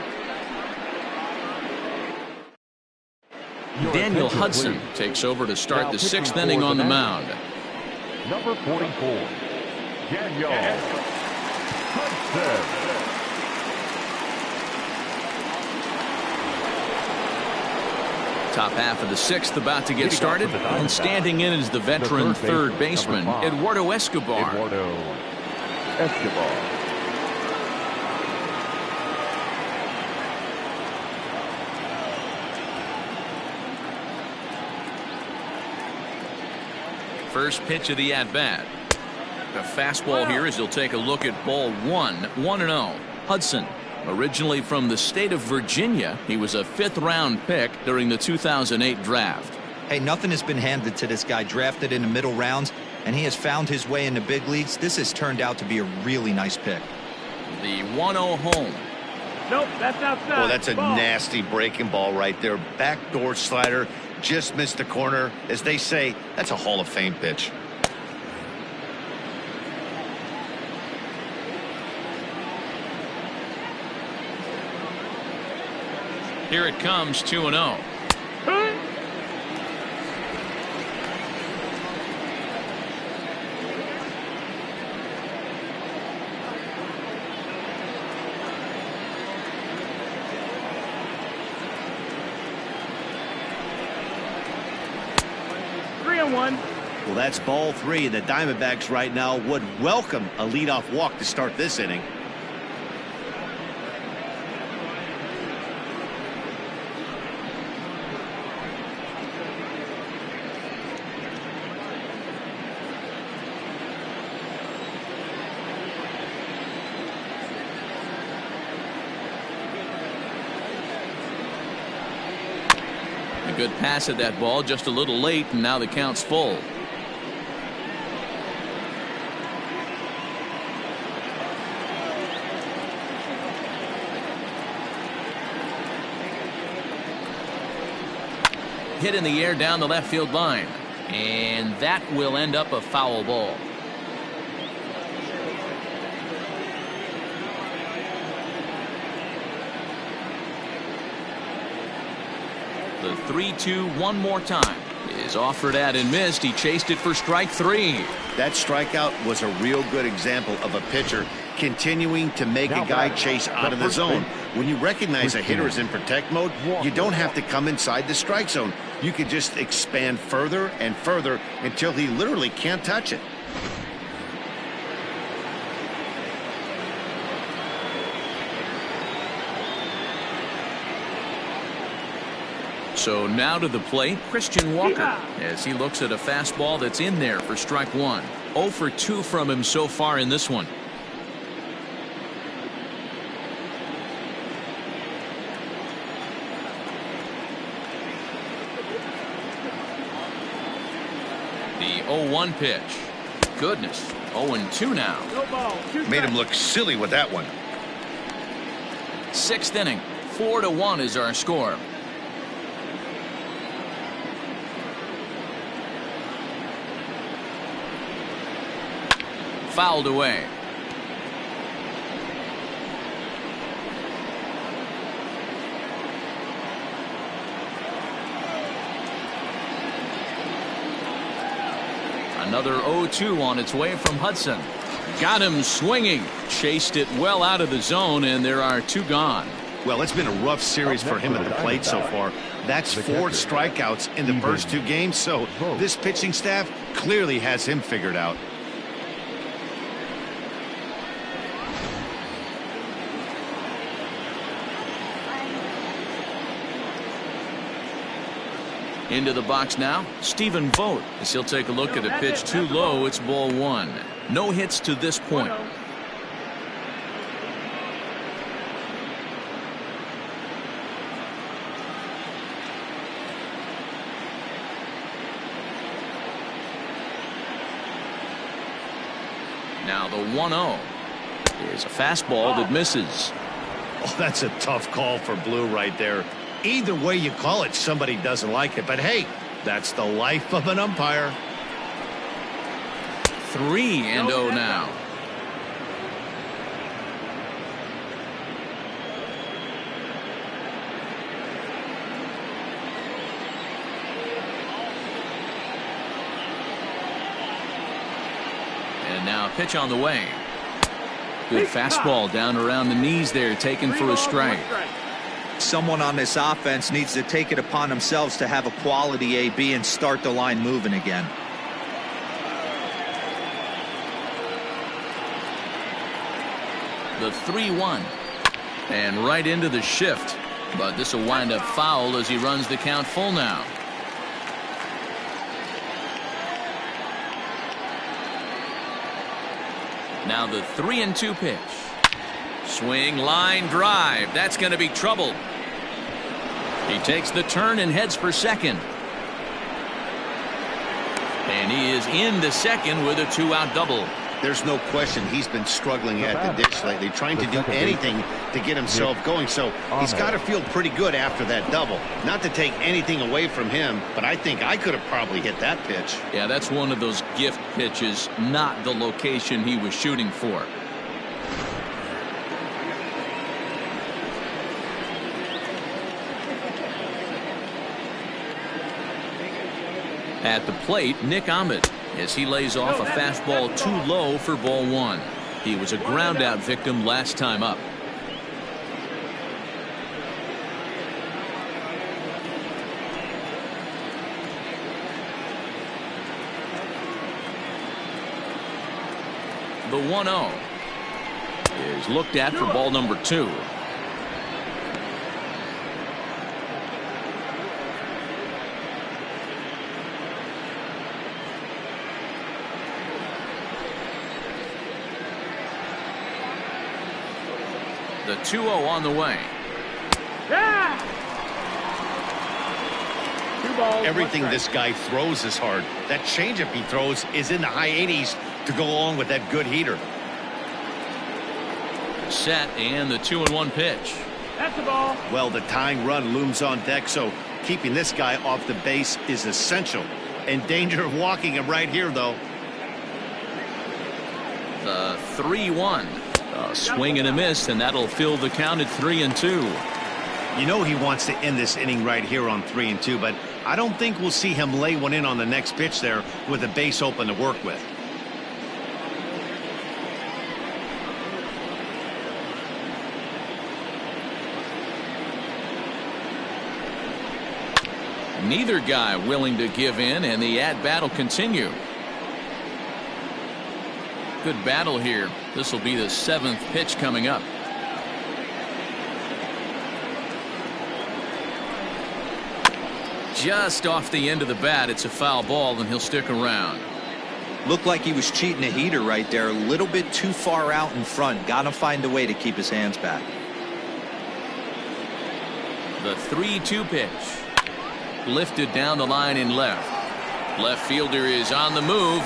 Daniel Hudson takes over to start the 6th inning on the mound. Number 44, Daniel Hudson. Top half of the 6th about to get started, and standing in is the veteran third baseman, Eduardo Escobar. First pitch of the at-bat. A fastball here as he'll take a look at ball 1, 1-0. Hudson, originally from the state of Virginia, he was a 5th-round pick during the 2008 draft. Hey, nothing has been handed to this guy. Drafted in the middle rounds, and he has found his way in the big leagues. This has turned out to be a really nice pick. The 1-0 home. Nope, that's outside. Oh, that's a nasty breaking ball right there. Backdoor slider, just missed the corner. As they say, that's a Hall of Fame pitch. Here it comes, 2-0. Well, that's ball 3. The Diamondbacks right now would welcome a leadoff walk to start this inning. A good pass at that ball, just a little late, and now the count's full. Hit in the air down the left field line, and that will end up a foul ball. The 3-2 one more time is offered at and missed. He chased it for strike 3. That strikeout was a real good example of a pitcher continuing to make a guy chase out of the zone. When you recognize a hitter is in protect mode, you don't have to come inside the strike zone. You can just expand further and further until he literally can't touch it. So now to the plate, Christian Walker, as he looks at a fastball that's in there for strike 1. 0 for 2 from him so far in this one. The 0-1 pitch. Goodness, 0-2 now. Made him look silly with that one. Sixth inning. 4-1 is our score. Fouled away. Another 0-2 on its way from Hudson. Got him swinging. Chased it well out of the zone, and there are 2 gone. Well, it's been a rough series for him at the plate so far. That's 4 strikeouts in the first 2 games, so this pitching staff clearly has him figured out. Into the box now, Stephen Vogt, as he'll take a look at a pitch too low. It's ball 1. No hits to this point. Now the 1-0 is a fastball that misses. Oh, that's a tough call for Blue right there. Either way you call it, somebody doesn't like it. But hey, that's the life of an umpire. 3-0 now. And now pitch on the way. Good fastball down around the knees there, taken for a strike. Someone on this offense needs to take it upon themselves to have a quality AB and start the line moving again. The 3-1. And right into the shift. But this will wind up foul as he runs the count full now. Now the 3-2 pitch. Swing, line, drive. That's going to be trouble. He takes the turn and heads for second. And he is into second with a 2-out double. There's no question he's been struggling at the ditch lately, trying to do anything to get himself going. So he's got to feel pretty good after that double. Not to take anything away from him, but I think I could have probably hit that pitch. Yeah, that's one of those gift pitches, not the location he was shooting for. At the plate, Nick Ahmed, as he lays off a fastball too low for ball 1. He was a ground out victim last time up. The 1-0 is looked at for ball number 2. The 2-0 on the way. Yeah! 2 balls. Everything this guy throws is hard. That changeup he throws is in the high 80s to go along with that good heater. Set and the 2-1 pitch. That's the ball. Well, the tying run looms on deck, so keeping this guy off the base is essential. In danger of walking him right here, though. The 3-1. A swing and a miss, and that'll fill the count at 3-2. You know he wants to end this inning right here on 3-2, but I don't think we'll see him lay one in on the next pitch there with a base open to work with. Neither guy willing to give in, and the at-bat will continue. Good battle here. This will be the 7th pitch coming up. Just off the end of the bat. It's a foul ball, and he'll stick around. Looked like he was cheating a heater right there. A little bit too far out in front. Got to find a way to keep his hands back. The 3-2 pitch. Lifted down the line in left. Left fielder is on the move.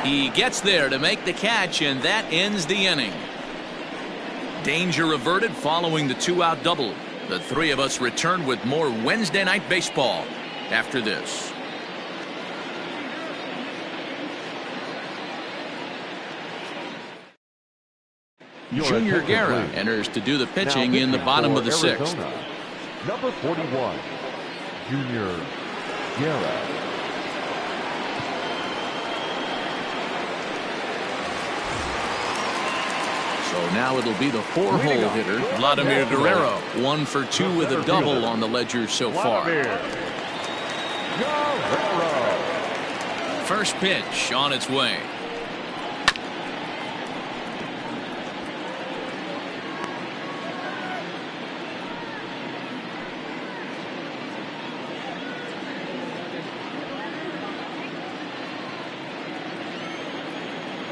He gets there to make the catch, and that ends the inning. Danger averted following the 2-out double. The three of us return with more Wednesday Night Baseball after this. Junior Guerra enters to do the pitching in the bottom of the sixth. Number 41, Junior Guerra. So now it'll be the 4-hole hitter, Vladimir Guerrero. 1 for 2 with a double on the ledger so far. First pitch on its way.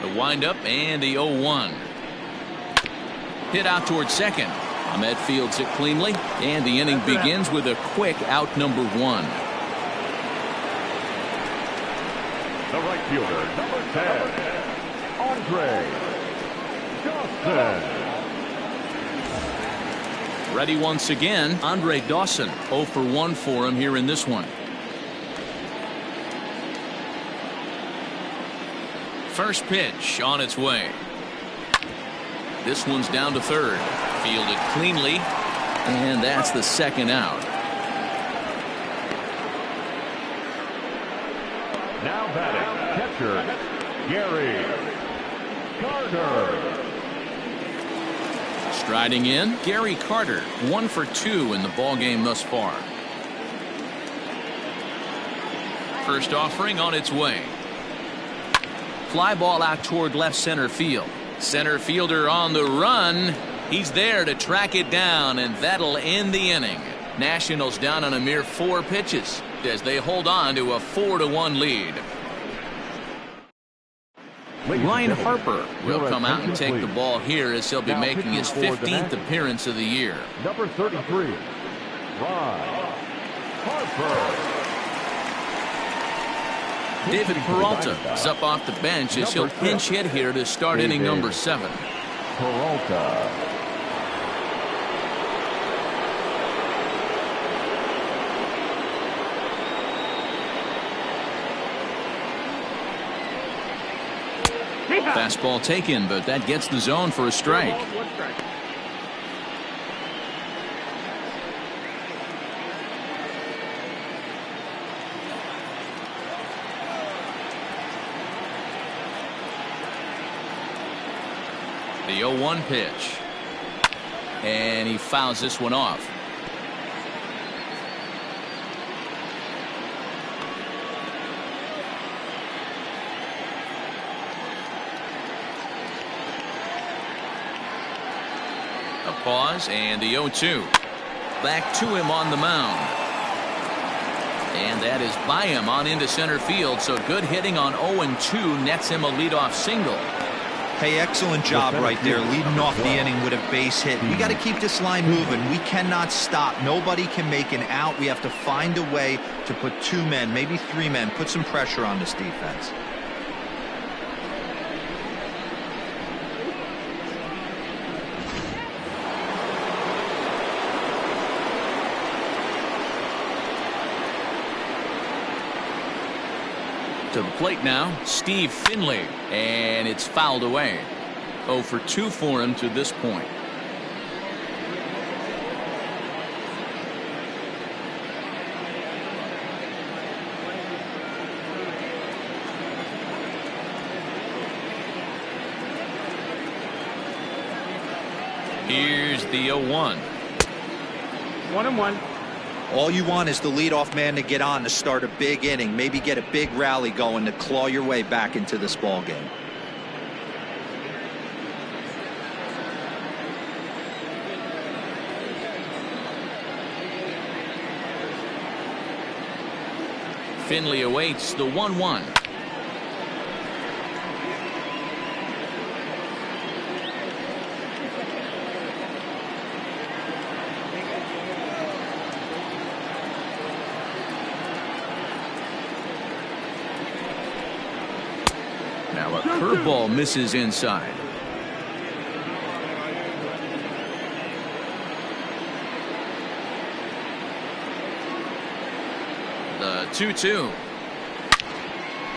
The windup and the 0-1. Hit out towards second. Ahmed fields it cleanly, and the inning begins with a quick out number 1. The right fielder, number 10, Andre Dawson. Ready once again, Andre Dawson. 0 for 1 for him here in this one. First pitch on its way. This one's down to third. Fielded cleanly, and that's the second out. Now batting, catcher, Gary Carter. Striding in, Gary Carter. 1 for 2 in the ballgame thus far. First offering on its way. Fly ball out toward left center field. Center fielder on the run. He's there to track it down, and that'll end the inning. Nationals down on a mere 4 pitches as they hold on to a 4-1 lead. Ryan Harper will come out and take the ball here as he'll be making his 15th appearance of the year. Number 33, Ryan Harper. David Peralta is up off the bench as he'll pinch hit here to start inning number 7. Peralta. Fastball taken, but that gets the zone for a strike. The 0-1 pitch. And he fouls this one off. A pause and the 0-2. Back to him on the mound. And that is by him on into center field. So good hitting on 0-2 nets him a leadoff single. Hey, excellent job right there, leading off the inning with a base hit. We got to keep this line moving. We cannot stop. Nobody can make an out. We have to find a way to put 2 men, maybe 3 men, put some pressure on this defense. To the plate now, Steve Finley, and it's fouled away. 0 for 2 for him to this point. Here's the 0-1. 1-1. All you want is the leadoff man to get on to start a big inning, maybe get a big rally going to claw your way back into this ball game. Finley awaits the 1-1. Now a curveball misses inside. The 2-2.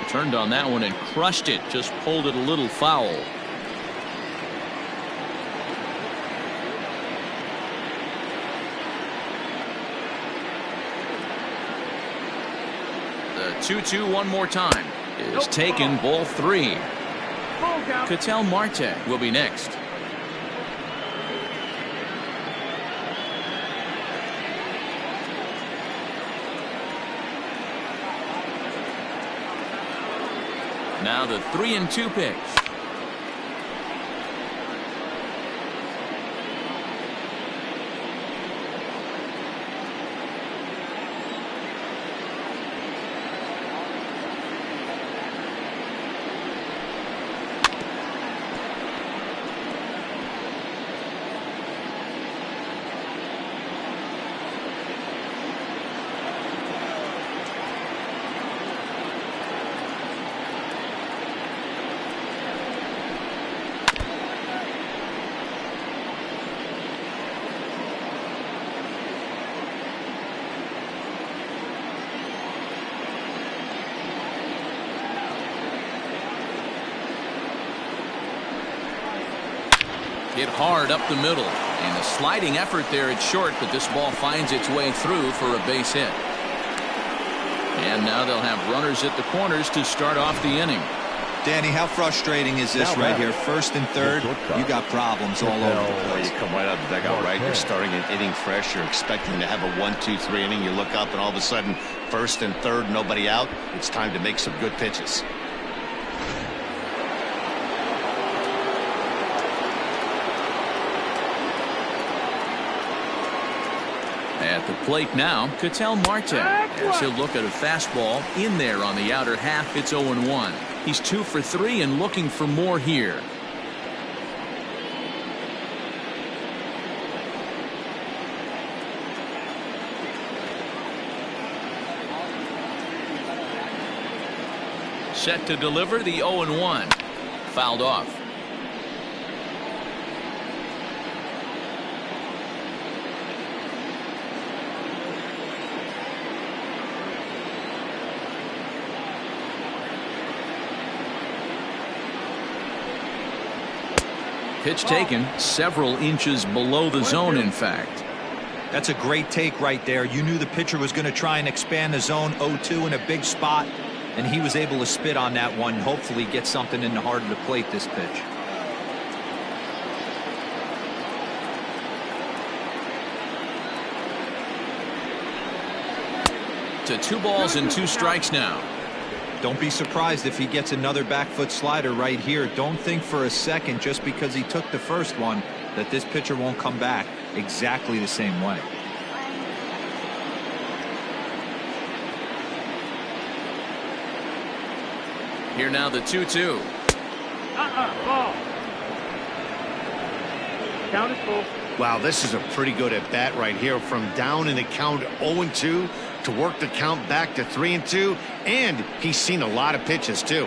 Turned on that one and crushed it. Just pulled it a little foul. The 2-2 one more time is taken. Ball 3. Ketel Marte will be next. Now the 3-2 pitch. Hit hard up the middle, and a sliding effort there at short, but this ball finds its way through for a base hit. And now they'll have runners at the corners to start off the inning. Danny, how frustrating is this right here? First and third, you got problems all over the place. You come right out of the dugout, right? You're starting an inning fresh. You're expecting to have a 1-2-3 inning. You look up, and all of a sudden, first and third, nobody out. It's time to make some good pitches. At the plate now, Ketel Marte, as he'll look at a fastball in there on the outer half. It's 0-1. He's 2 for 3 and looking for more here. Set to deliver the 0-1. Fouled off. Pitch taken several inches below the zone, in fact. That's a great take right there. You knew the pitcher was going to try and expand the zone. 0-2 in a big spot, and he was able to spit on that one. Hopefully get something in the heart of the plate this pitch. To 2 balls and 2 strikes now. Don't be surprised if he gets another back foot slider right here. Don't think for a second, just because he took the first one, that this pitcher won't come back exactly the same way. Here now the 2-2. Ball. Count is full. Wow, this is a pretty good at bat right here, from down in the count 0-2 to work the count back to 3-2, and he's seen a lot of pitches too.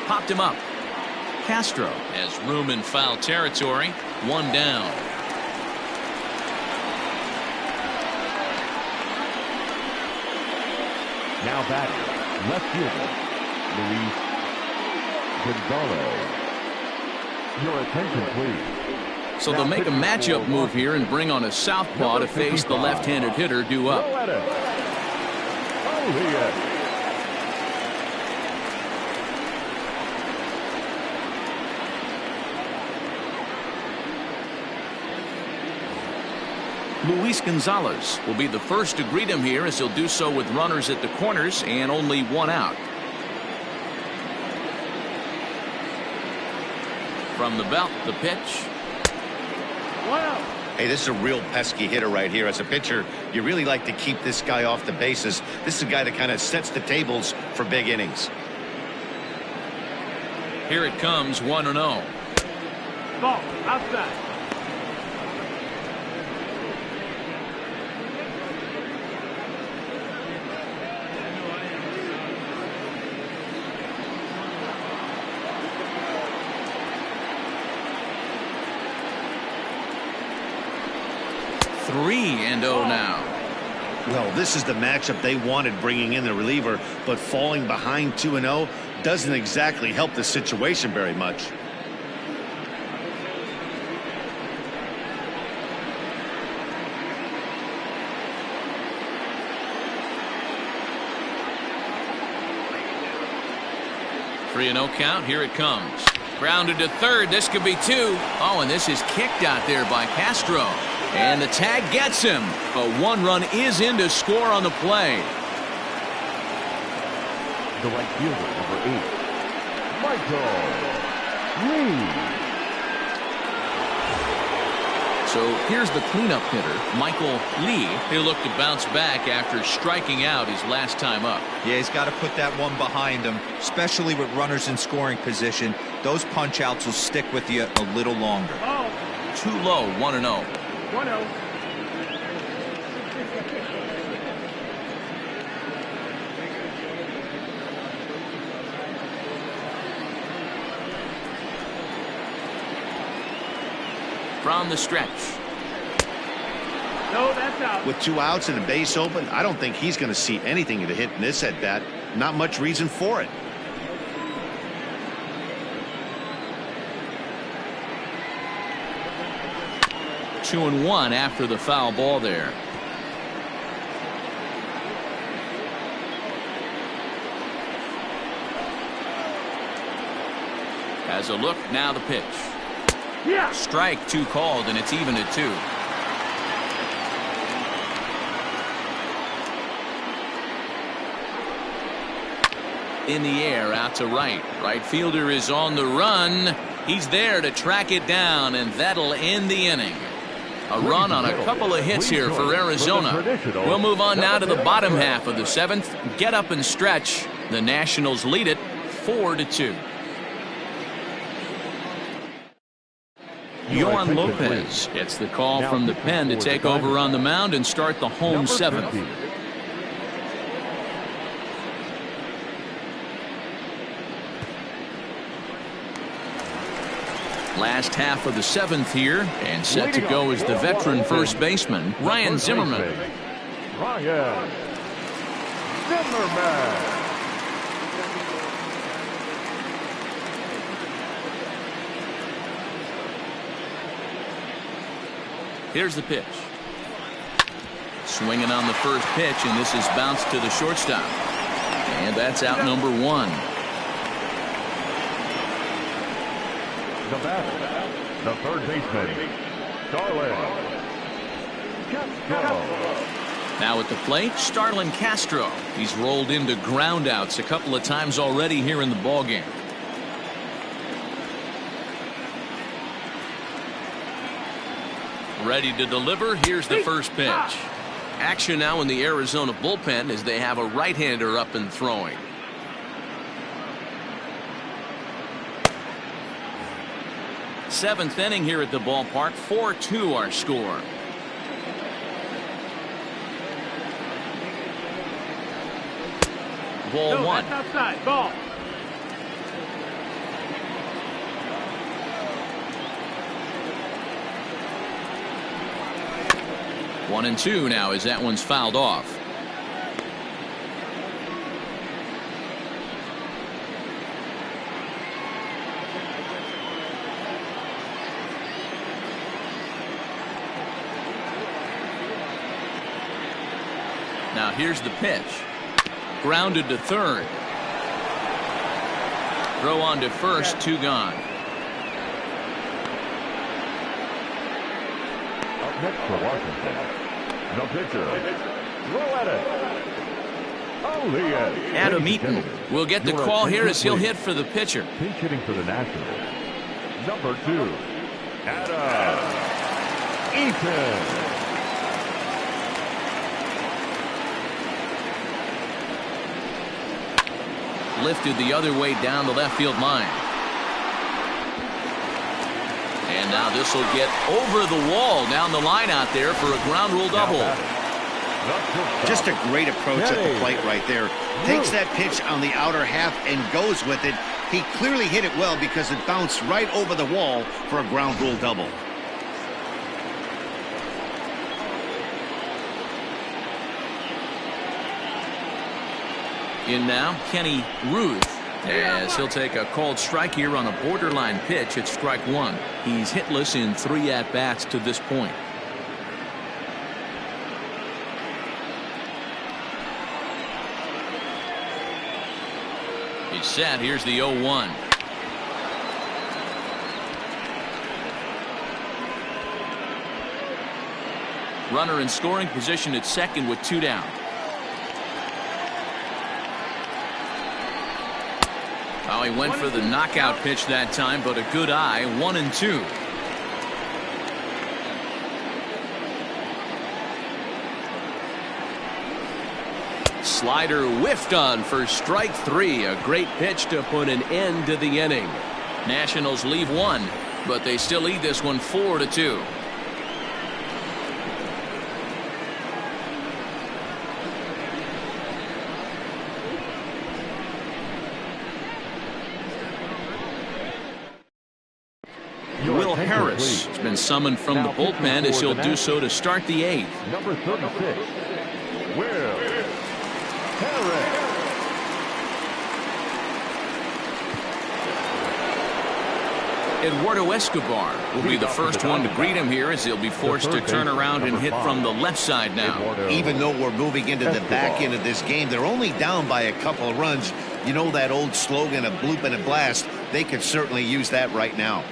Popped him up. Castro has room in foul territory. 1 down. Now batting, left fielder, Luis Gonzalez. Your attention, please. So they'll make a matchup move here and bring on a southpaw to face the left-handed hitter due up. Luis Gonzalez will be the first to greet him here, as he'll do so with runners at the corners and only 1 out. From the belt, the pitch. Hey, this is a real pesky hitter right here. As a pitcher, you really like to keep this guy off the bases. This is a guy that kind of sets the tables for big innings. Here it comes, 1-0. Ball outside. 3-0 now. Well, this is the matchup they wanted, bringing in the reliever, but falling behind 2-0 doesn't exactly help the situation very much. Three and 0 count. Here it comes. Grounded to third. This could be 2. Oh, and this is kicked out there by Castro. And the tag gets him. A 1-run is in to score on the play. The right fielder, number 8, Michael Lee. So here's the cleanup hitter, Michael Lee. He'll look to bounce back after striking out his last time up. Yeah, he's got to put that one behind him, especially with runners in scoring position. Those punch outs will stick with you a little longer. Oh. Too low, 1-0. 1-0. From the stretch. No, that's out. With 2 outs and a base open, I don't think he's going to see anything to hit in this at bat. Not much reason for it. Two and 1 after the foul ball there. Has a look, now the pitch. Yeah. Strike 2 called, and it's even at 2. In the air, out to right. Right fielder is on the run. He's there to track it down, and that'll end the inning. A run on a couple of hits here for Arizona. We'll move on now to the bottom half of the 7th. Get up and stretch. The Nationals lead it 4-2. Yohan Lopez gets the call from the pen to take over on the mound and start the home 7th. Last half of the 7th here, and set to go is the veteran first baseman, Ryan Zimmerman. Ryan Zimmerman. Here's the pitch. Swinging on the first pitch, and this is bounced to the shortstop. And that's out number 1. The batter, the third baseman, Starlin Castro. Now at the plate, Starlin Castro. He's rolled into groundouts a couple of times already here in the ballgame. Ready to deliver. Here's the first pitch. Action now in the Arizona bullpen as they have a right-hander up and throwing. Seventh inning here at the ballpark. 4-2 our score. Ball No, 1. that's outside. Ball. One and 2 now as that one's fouled off. Now here's the pitch. Grounded to third. Throw on to first, 2 gone. Up next for Washington, the pitcher, Adam Eaton will get the call here as he'll hit for the pitcher. Pinch hitting for the Nationals, number 2, Adam Eaton. Lifted the other way down the left field line. And now this will get over the wall down the line out there for a ground rule double. Just a great approach at the plate right there. Takes that pitch on the outer half and goes with it. He clearly hit it well because it bounced right over the wall for a ground rule double. In now, Kenny Ruth, as he'll take a called strike here on a borderline pitch at strike one. He's hitless in 3 at-bats to this point. He's set. Here's the 0-1. Runner in scoring position at second with 2 down. Oh, he went for the knockout pitch that time, but a good eye. 1-2. Slider whiffed on for strike 3. A great pitch to put an end to the inning. Nationals leave 1, but they still lead this one 4-2. Will Harris has been summoned from the bullpen as he'll do so to start the 8th. Number 36, Will Harris. Eduardo Escobar will be the first one to greet him here as he'll be forced to turn around and hit from the left side now. Even though we're moving into the back end of this game, they're only down by a couple of runs. You know that old slogan, a bloop and a blast. They could certainly use that right now.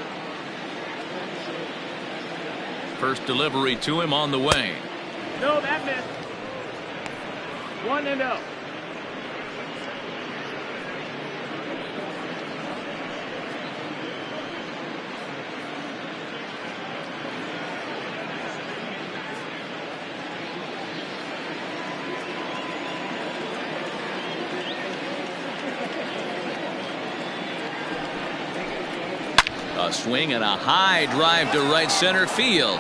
First delivery to him on the way. No, that missed. 1-0. A swing and a high drive to right center field.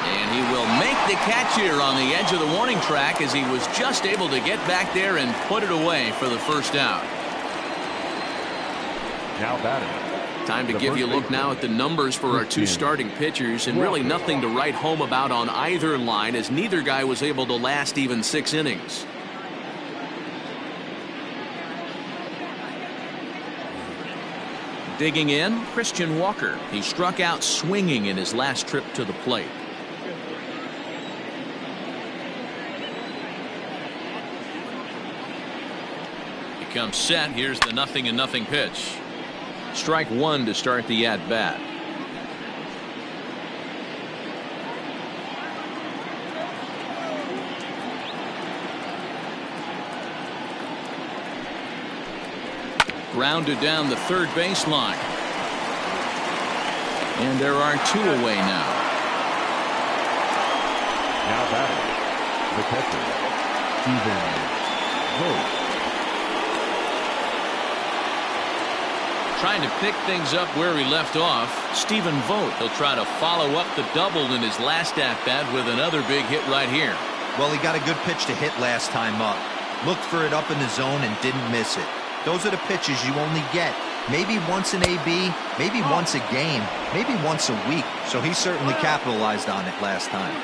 And he will make the catch here on the edge of the warning track as he was just able to get back there and put it away for the first out. Now batting. Time to give you a look now at the numbers for our 2 starting pitchers, and really nothing to write home about on either line as neither guy was able to last even 6 innings. Digging in, Christian Walker. He struck out swinging in his last trip to the plate. He comes set. Here's the 0-0 pitch. Strike 1 to start the at-bat. Grounded down the third baseline. And there are 2 away now. Now batting, the catcher, Stephen Vogt. Trying to pick things up where he left off. Stephen Vogt. He'll try to follow up the double in his last at-bat with another big hit right here. Well, he got a good pitch to hit last time up. Looked for it up in the zone and didn't miss it. Those are the pitches you only get maybe once in AB, maybe once a game, maybe once a week. So he certainly capitalized on it last time.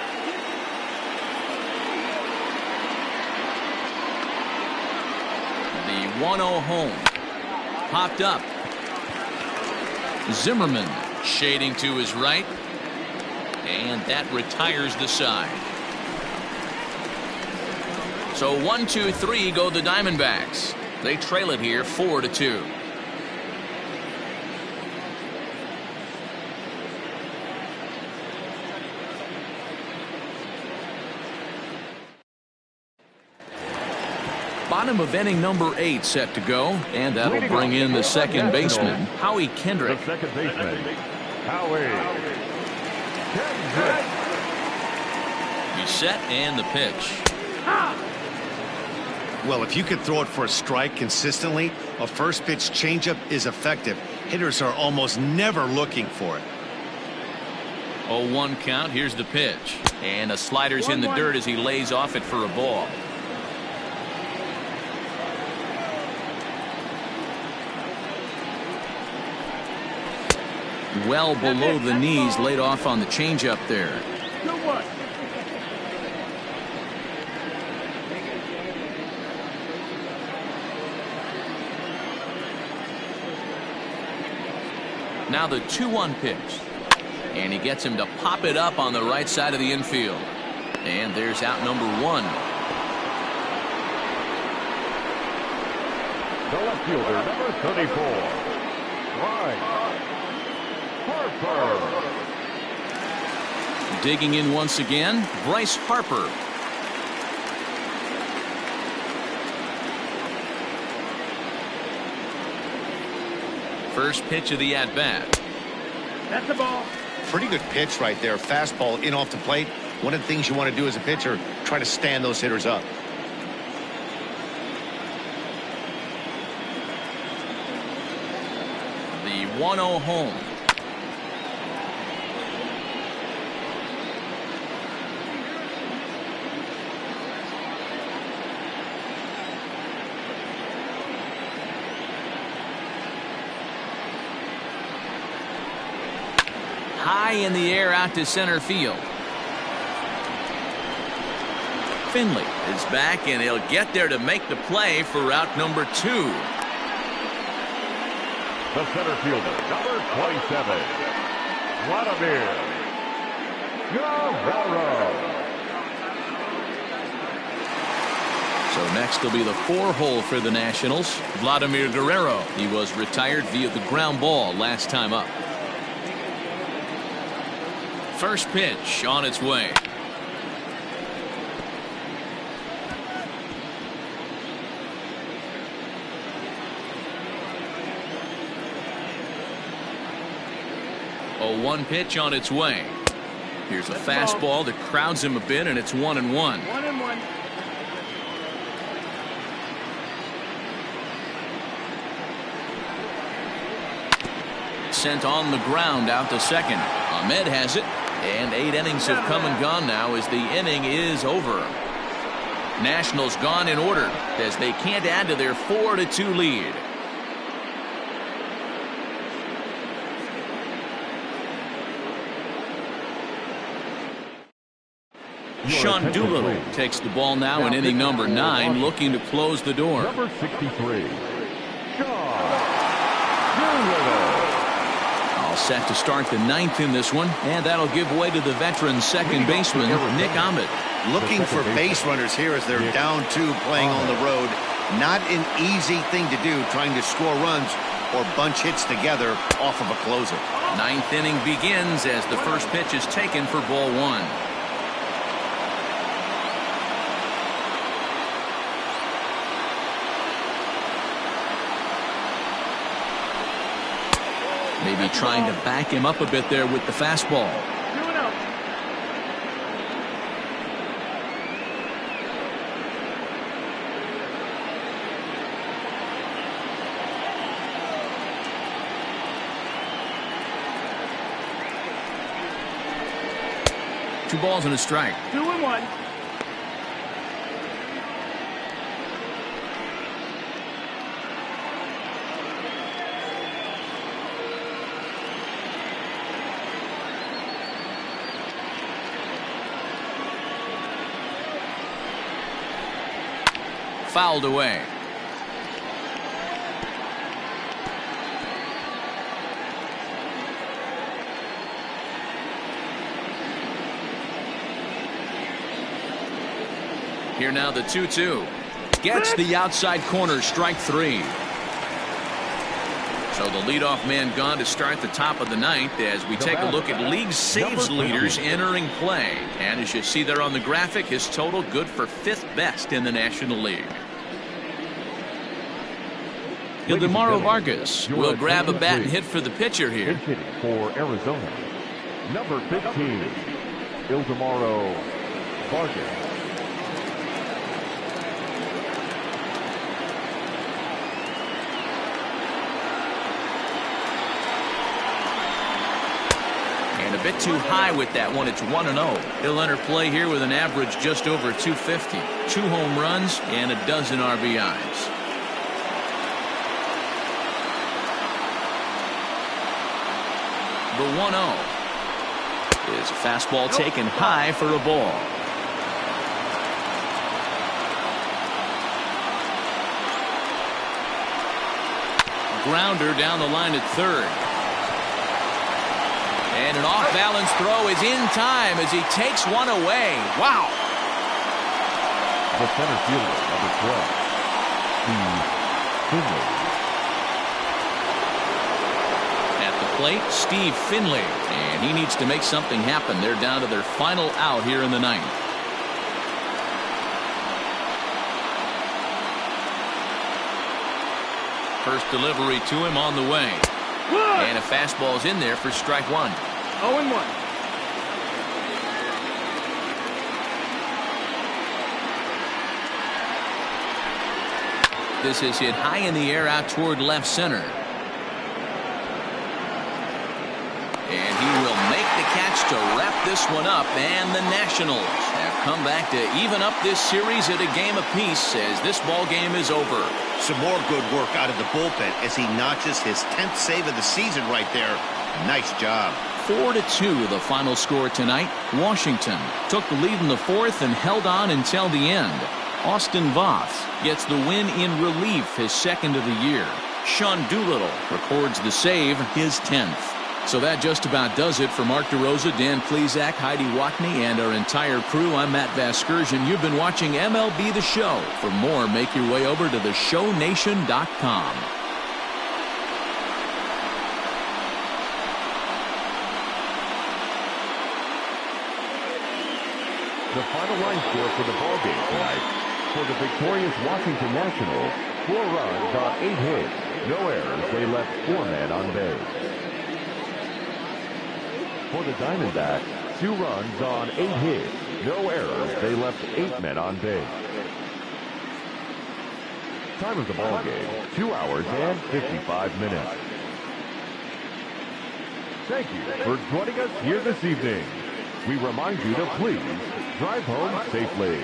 The 1-0 home. Popped up. Zimmerman shading to his right. And that retires the side. So 1-2-3 go the Diamondbacks. They trail it here 4-2. Bottom of inning number 8 set to go, and that'll bring in the second baseman, Howie Kendrick. The second baseman, Howie Kendrick. He's set and the pitch. Well, if you can throw it for a strike consistently, a first pitch changeup is effective. Hitters are almost never looking for it. 0-1 count. Here's the pitch. And a slider's in the dirt as he lays off it for a ball. Well below the knees, laid off on the changeup there. Good one. Now the 2-1 pitch. And he gets him to pop it up on the right side of the infield. And there's out number 1. The left fielder, number 34. Bryce Harper. Digging in once again, Bryce Harper. First pitch of the at-bat. That's the ball. Pretty good pitch right there. Fastball in off the plate. One of the things you want to do as a pitcher, try to stand those hitters up. The 1-0 home. High in the air out to center field. Finley is back, and he'll get there to make the play for route number 2. The center fielder, number 27, Vladimir Guerrero. So next will be the 4-hole for the Nationals. Vladimir Guerrero. He was retired via the ground ball last time up. First pitch on its way. A 1 pitch on its way. Here's a fastball that crowds him a bit, and it's 1-1. 1-1. Sent on the ground out to second. Ahmed has it. And 8 innings have come and gone now as the inning is over. Nationals gone in order as they can't add to their 4-2 lead. Sean Doolittle takes the ball now in inning number 9, looking to close the door. Number 63, Sean Doolittle. All set to start the 9th in this one, and that'll give way to the veteran second baseman Nick Ahmed. Looking for base runners here as they're down 2 playing on the road. Not an easy thing to do, trying to score runs or bunch hits together off of a closer. 9th inning begins as the first pitch is taken for ball 1. Maybe trying to back him up a bit there with the fastball. 2-0. Two balls and a strike. 2-1. Fouled away. Here now the 2-2. Gets the outside corner, strike 3. So the leadoff man gone to start the top of the 9th as we take a look at league saves leaders entering play. And as you see there on the graphic, his total good for 5th best in the National League. Ildemaro Vargas will grab a bat and hit for the pitcher here. Hitting for Arizona, number 15, Ildemaro Vargas. And a bit too high with that one. It's 1-0. He'll enter play here with an average just over 250. 2 home runs and a dozen RBIs. The 1-0 is a fastball taken high for a ball. Grounder down the line at third. And an off-balance throw is in time as he takes one away. Wow. The center fielder, number 12, Steve Finley. At the plate, Steve Finley. And he needs to make something happen. They're down to their final out here in the ninth. First delivery to him on the way. And a fastball's in there for strike one. 0-1. This is hit high in the air out toward left center. And he will make the catch to wrap this one up. And the Nationals have come back to even up this series at a game apiece as this ball game is over. Some more good work out of the bullpen as he notches his 10th save of the season right there. Nice job. 4-2 the final score tonight. Washington took the lead in the fourth and held on until the end. Austin Voth gets the win in relief, his second of the year. Sean Doolittle records the save, his 10th. So that just about does it for Mark DeRosa, Dan Plesac, Heidi Watney, and our entire crew. I'm Matt Vasgersian. You've been watching MLB The Show. For more, make your way over to theshownation.com. The final line score for the ballgame tonight. For the victorious Washington Nationals, 4 runs on 8 hits. No errors. They left 4 men on base. For the Diamondbacks, 2 runs on 8 hits. No errors. They left 8 men on base. Time of the ball game, 2 hours and 55 minutes. Thank you for joining us here this evening. We remind you to please drive home safely.